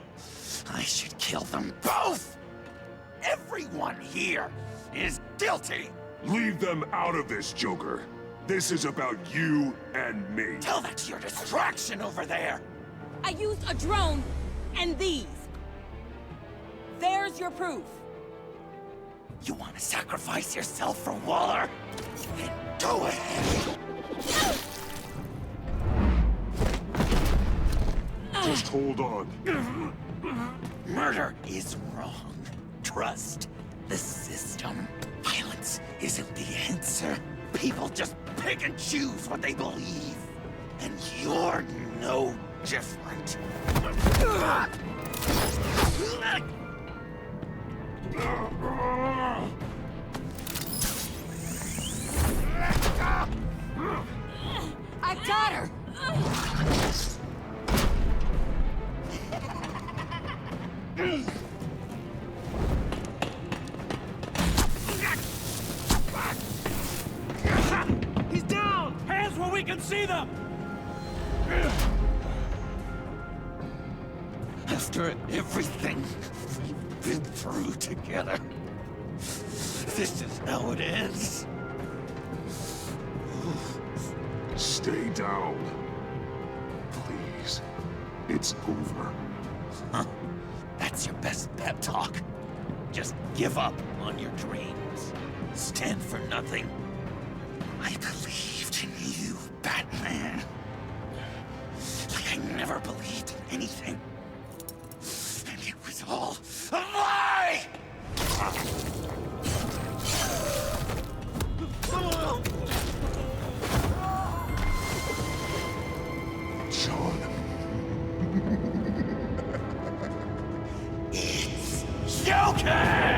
I should kill them both. Everyone here is guilty. Leave them out of this, Joker. This is about you and me. Tell that to your distraction over there. I used a drone and these. There's your proof. You want to sacrifice yourself for Waller? Then go ahead. Just hold on. Murder is wrong. Trust the system. Violence isn't the answer. People just pick and choose what they believe. And you're no different. I got her! can't see them! After everything we've been through together, this is how it ends. Stay down. Please. It's over. Huh? That's your best pep talk? Just give up on your dreams. Stand for nothing. I believed in you, Batman. Like I never believed in anything. And it was all a lie! Sean. It's Joker!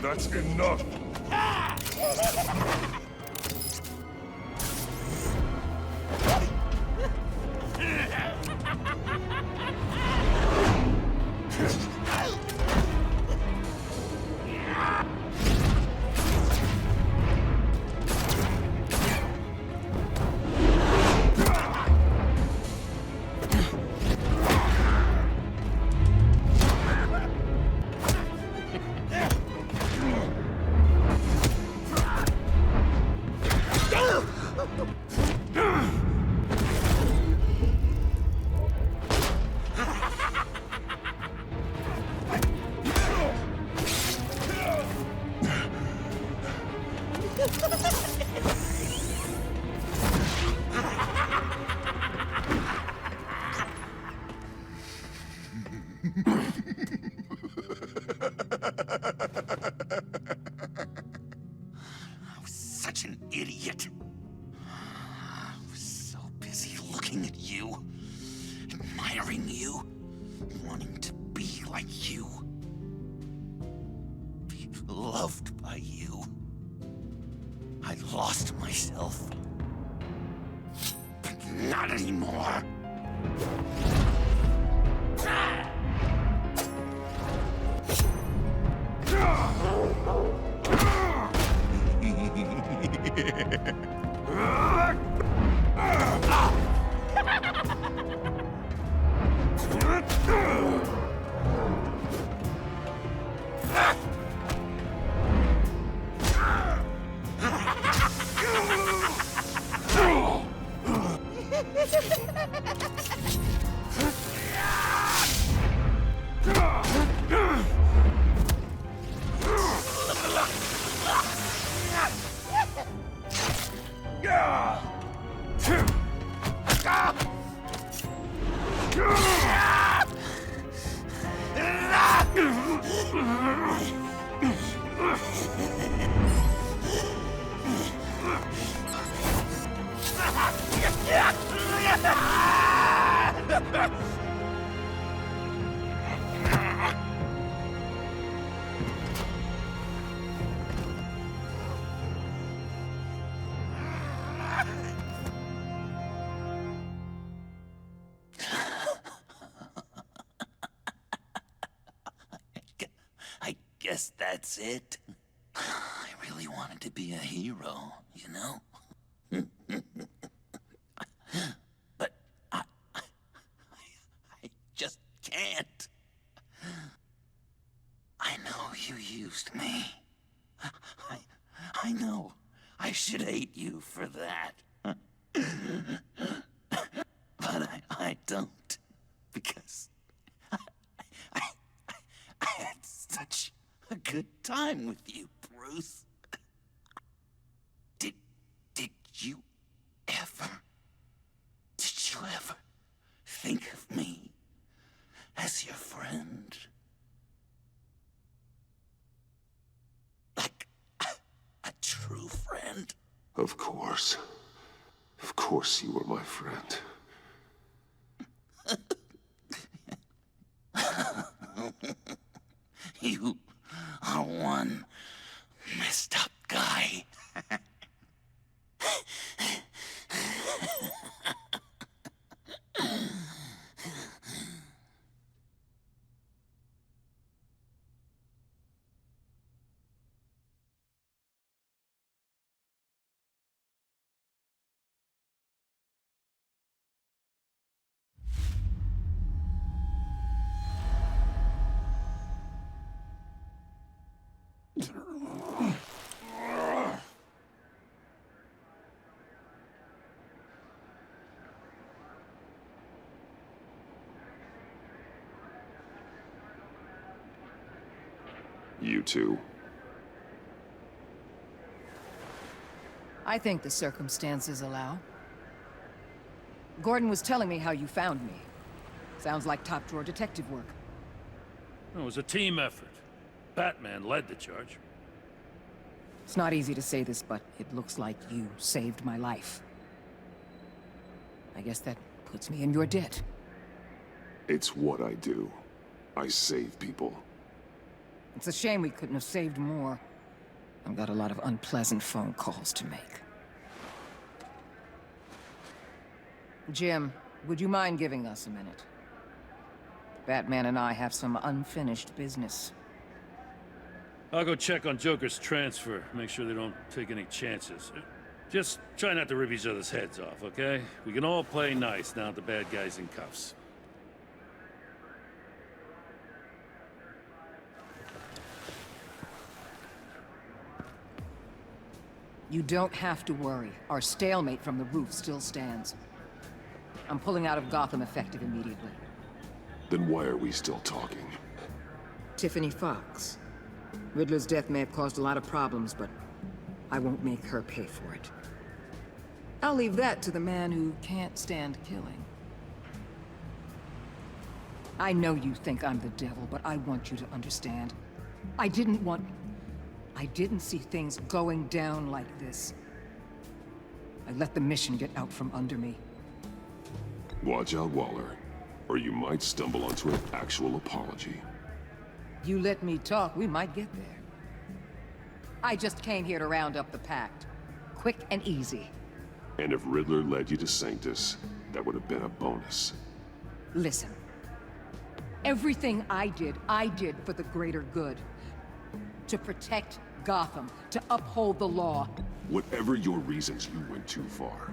That's enough. I was such an idiot. I was so busy looking at you, admiring you, wanting to be like you, be loved by you. I lost myself. But not anymore. I guess that's it. I really wanted to be a hero, you know? But I just can't. I know you used me. I know I should hate you for that. But I don't, because I had such a good time with you, Bruce. Did you you ever think of me as your friend? Like a true friend? Of course. Of course you were my friend. You are one messed up guy. You two. I think the circumstances allow. Gordon was telling me how you found me. Sounds like top-drawer detective work. It was a team effort. Batman led the charge. It's not easy to say this, but it looks like you saved my life. I guess that puts me in your debt. It's what I do. I save people. It's a shame we couldn't have saved more. I've got a lot of unpleasant phone calls to make. Jim, would you mind giving us a minute? Batman and I have some unfinished business. I'll go check on Joker's transfer, make sure they don't take any chances. Just try not to rip each other's heads off, okay? We can all play nice now that the bad guy's in cuffs. You don't have to worry. Our stalemate from the roof still stands. I'm pulling out of Gotham effective immediately. Then why are we still talking? Tiffany Fox. Riddler's death may have caused a lot of problems, but I won't make her pay for it. I'll leave that to the man who can't stand killing. I know you think I'm the devil, but I want you to understand. I didn't see things going down like this. I let the mission get out from under me. Watch out, Waller, or you might stumble onto an actual apology. You let me talk, we might get there. I just came here to round up the pact. Quick and easy. And if Riddler led you to Sanctus, that would have been a bonus. Listen. Everything I did for the greater good. To protect Gotham, to uphold the law. Whatever your reasons, you went too far.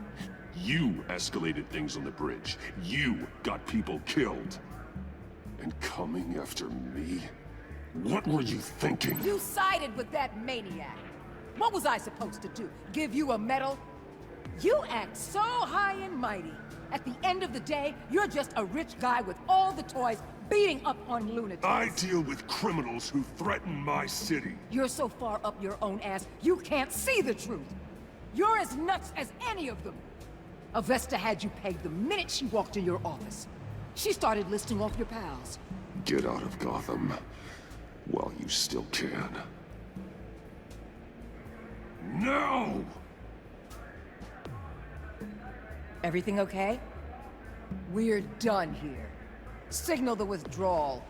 You escalated things on the bridge. You got people killed. And coming after me? What were you thinking? You sided with that maniac. What was I supposed to do? Give you a medal? You act so high and mighty. At the end of the day, you're just a rich guy with all the toys beating up on lunatics. I deal with criminals who threaten my city. You're so far up your own ass, you can't see the truth. You're as nuts as any of them. Avesta had you pegged the minute she walked in your office. She started listing off your pals. Get out of Gotham while you still can. No! Everything okay? We're done here. Signal the withdrawal.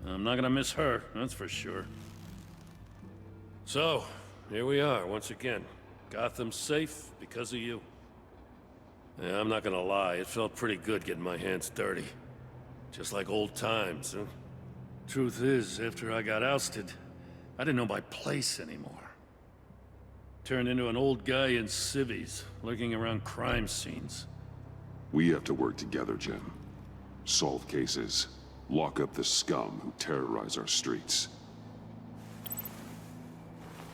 I'm not gonna miss her, that's for sure. So, here we are once again. Gotham's safe because of you. Yeah, I'm not gonna lie, it felt pretty good getting my hands dirty. Just like old times, huh? Truth is, after I got ousted, I didn't know my place anymore. Turned into an old guy in civvies, lurking around crime scenes. We have to work together, Jim. Solve cases. Lock up the scum who terrorize our streets.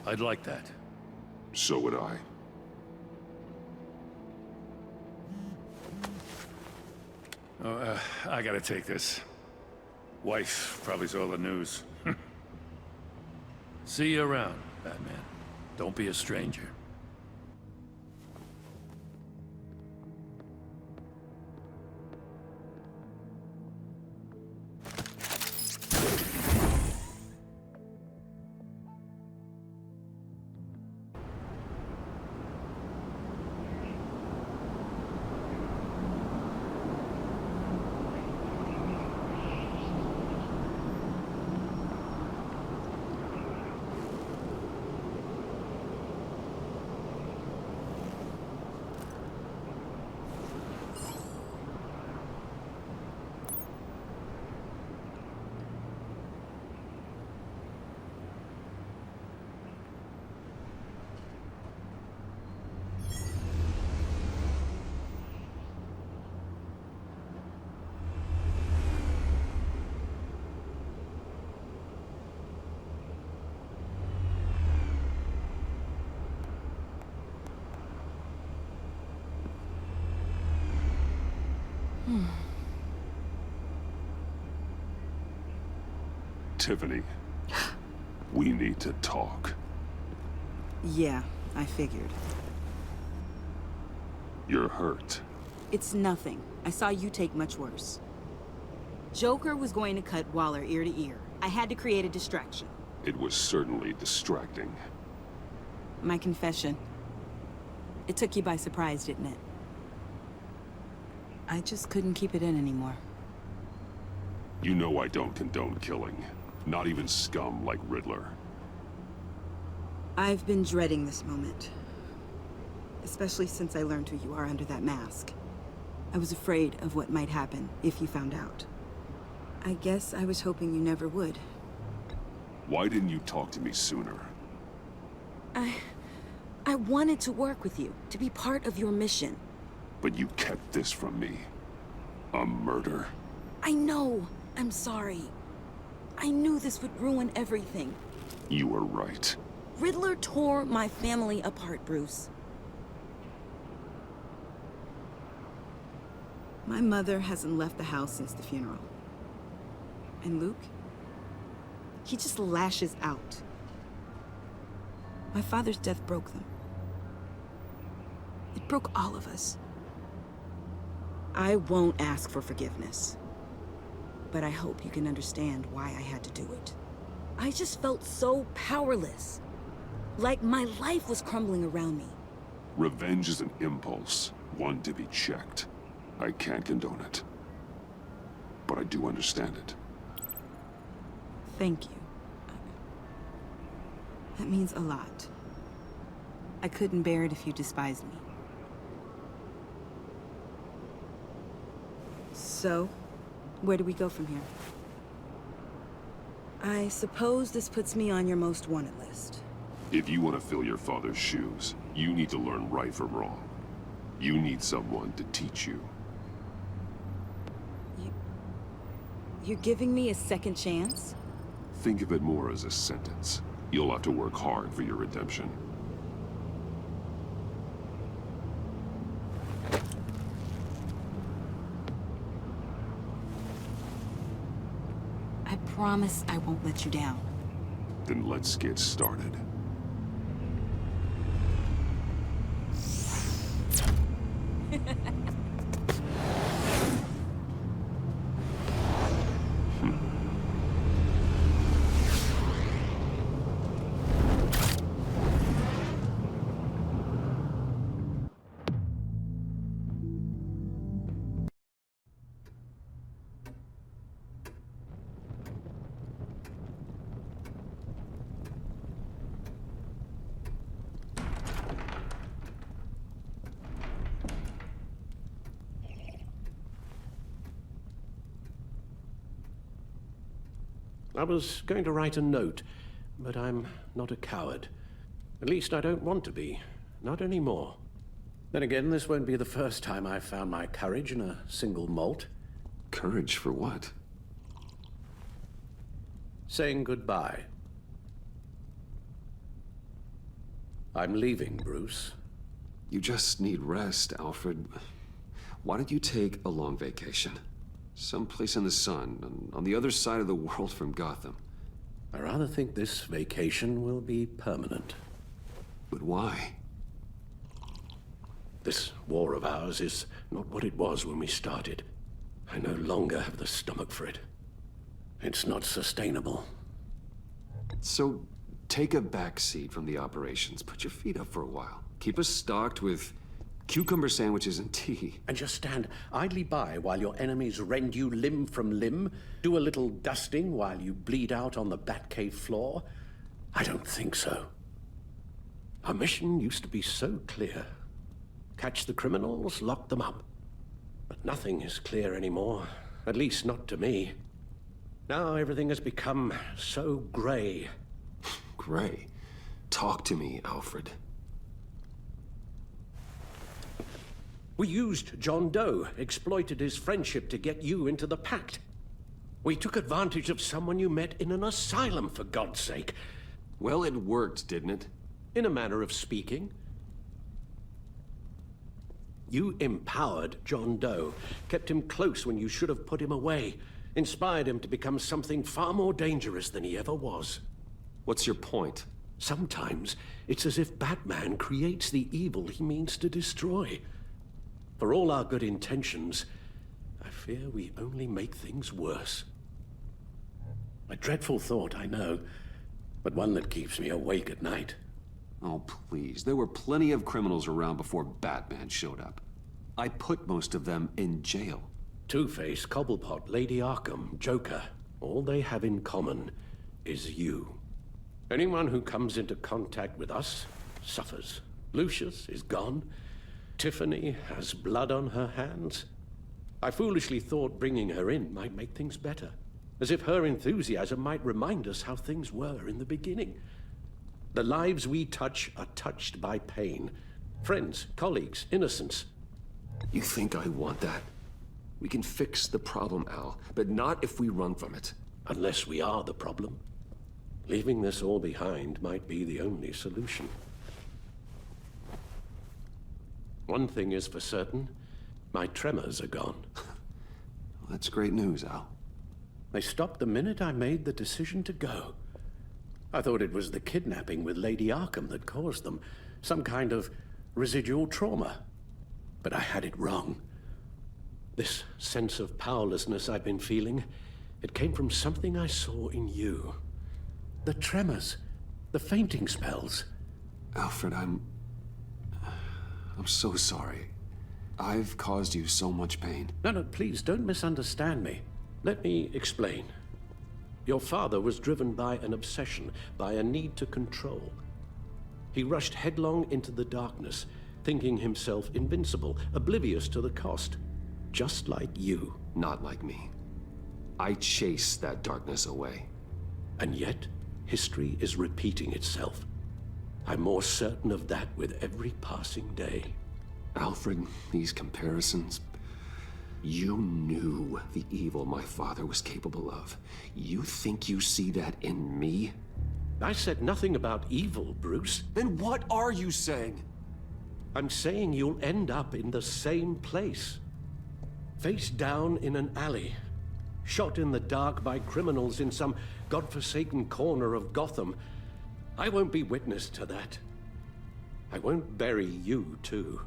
I'd like that. So would I. Oh, I gotta take this. Wife probably saw the news. See you around, Batman. Don't be a stranger. Tiffany, we need to talk. Yeah, I figured. You're hurt. It's nothing. I saw you take much worse. Joker was going to cut Waller ear to ear. I had to create a distraction. It was certainly distracting. My confession. It took you by surprise, didn't it? I just couldn't keep it in anymore. You know I don't condone killing. Not even scum like Riddler. I've been dreading this moment. Especially since I learned who you are under that mask. I was afraid of what might happen if you found out. I guess I was hoping you never would. Why didn't you talk to me sooner? I wanted to work with you, to be part of your mission. But you kept this from me. A murder? I know. I'm sorry. I knew this would ruin everything. You were right. Riddler tore my family apart, Bruce. My mother hasn't left the house since the funeral. And Luke? He just lashes out. My father's death broke them. It broke all of us. I won't ask for forgiveness. But I hope you can understand why I had to do it. I just felt so powerless. Like my life was crumbling around me. Revenge is an impulse, one to be checked. I can't condone it. But I do understand it. Thank you. That means a lot. I couldn't bear it if you despised me. So, where do we go from here? I suppose this puts me on your most wanted list. If you want to fill your father's shoes, you need to learn right from wrong. You need someone to teach you. You're giving me a second chance? Think of it more as a sentence. You'll have to work hard for your redemption. I promise I won't let you down. Then let's get started. I was going to write a note, but I'm not a coward. At least I don't want to be. Not anymore. Then again, this won't be the first time I've found my courage in a single malt. Courage for what? Saying goodbye. I'm leaving, Bruce. You just need rest, Alfred. Why don't you take a long vacation? Someplace in the sun, on the other side of the world from Gotham. I rather think this vacation will be permanent. But why? This war of ours is not what it was when we started. I no longer have the stomach for it. It's not sustainable. So, take a back seat from the operations. Put your feet up for a while. Keep us stocked with cucumber sandwiches and tea. And just stand idly by while your enemies rend you limb from limb? Do a little dusting while you bleed out on the Batcave floor? I don't think so. Our mission used to be so clear. Catch the criminals, lock them up. But nothing is clear anymore. At least not to me. Now everything has become so gray. Gray? Talk to me, Alfred. We used John Doe, exploited his friendship to get you into the pact. We took advantage of someone you met in an asylum, for God's sake. Well, it worked, didn't it? In a manner of speaking. You empowered John Doe, kept him close when you should have put him away, inspired him to become something far more dangerous than he ever was. What's your point? Sometimes it's as if Batman creates the evil he means to destroy. For all our good intentions, I fear we only make things worse. A dreadful thought, I know, but one that keeps me awake at night. Oh, please. There were plenty of criminals around before Batman showed up. I put most of them in jail. Two-Face, Cobblepot, Lady Arkham, Joker, all they have in common is you. Anyone who comes into contact with us suffers. Lucius is gone. Tiffany has blood on her hands. I foolishly thought bringing her in might make things better, as if her enthusiasm might remind us how things were in the beginning. The lives we touch are touched by pain. Friends, colleagues, innocence. You think I want that? We can fix the problem, Al, but not if we run from it. Unless we are the problem. Leaving this all behind might be the only solution. One thing is for certain, my tremors are gone. Well, that's great news, Al. They stopped the minute I made the decision to go. I thought it was the kidnapping with Lady Arkham that caused them, some kind of residual trauma. But I had it wrong. This sense of powerlessness I've been feeling, it came from something I saw in you. The tremors, the fainting spells. Alfred, I'm so sorry. I've caused you so much pain. No, please, don't misunderstand me. Let me explain. Your father was driven by an obsession, by a need to control. He rushed headlong into the darkness, thinking himself invincible, oblivious to the cost. Just like you. Not like me. I chased that darkness away. And yet, history is repeating itself. I'm more certain of that with every passing day. Alfred, these comparisons... You knew the evil my father was capable of. You think you see that in me? I said nothing about evil, Bruce. Then what are you saying? I'm saying you'll end up in the same place. Face down in an alley. Shot in the dark by criminals in some godforsaken corner of Gotham. I won't be witness to that. I won't bury you, too.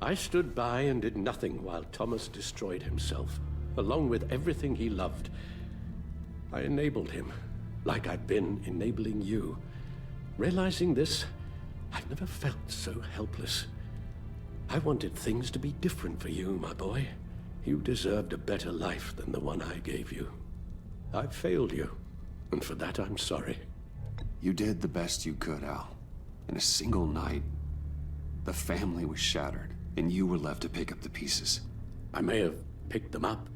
I stood by and did nothing while Thomas destroyed himself, along with everything he loved. I enabled him, like I've been enabling you. Realizing this, I've never felt so helpless. I wanted things to be different for you, my boy. You deserved a better life than the one I gave you. I failed you, and for that I'm sorry. You did the best you could, Al. In a single night, the family was shattered, and you were left to pick up the pieces. I may have picked them up,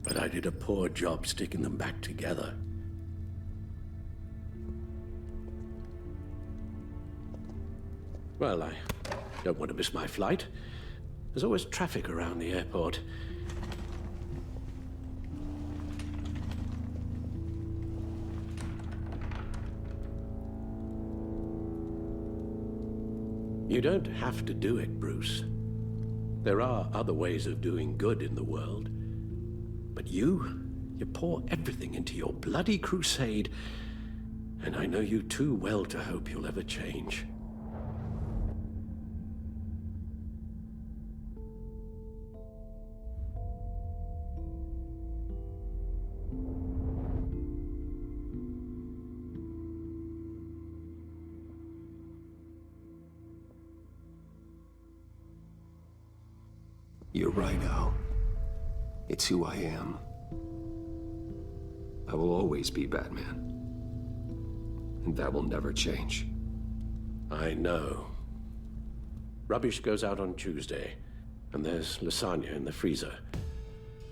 but I did a poor job sticking them back together. Well, I don't want to miss my flight. There's always traffic around the airport. You don't have to do it, Bruce. There are other ways of doing good in the world. But you pour everything into your bloody crusade, And I know you too well to hope you'll ever change. You're right, Al. It's who I am. I will always be Batman. And that will never change. I know. Rubbish goes out on Tuesday, and there's lasagna in the freezer.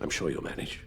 I'm sure you'll manage.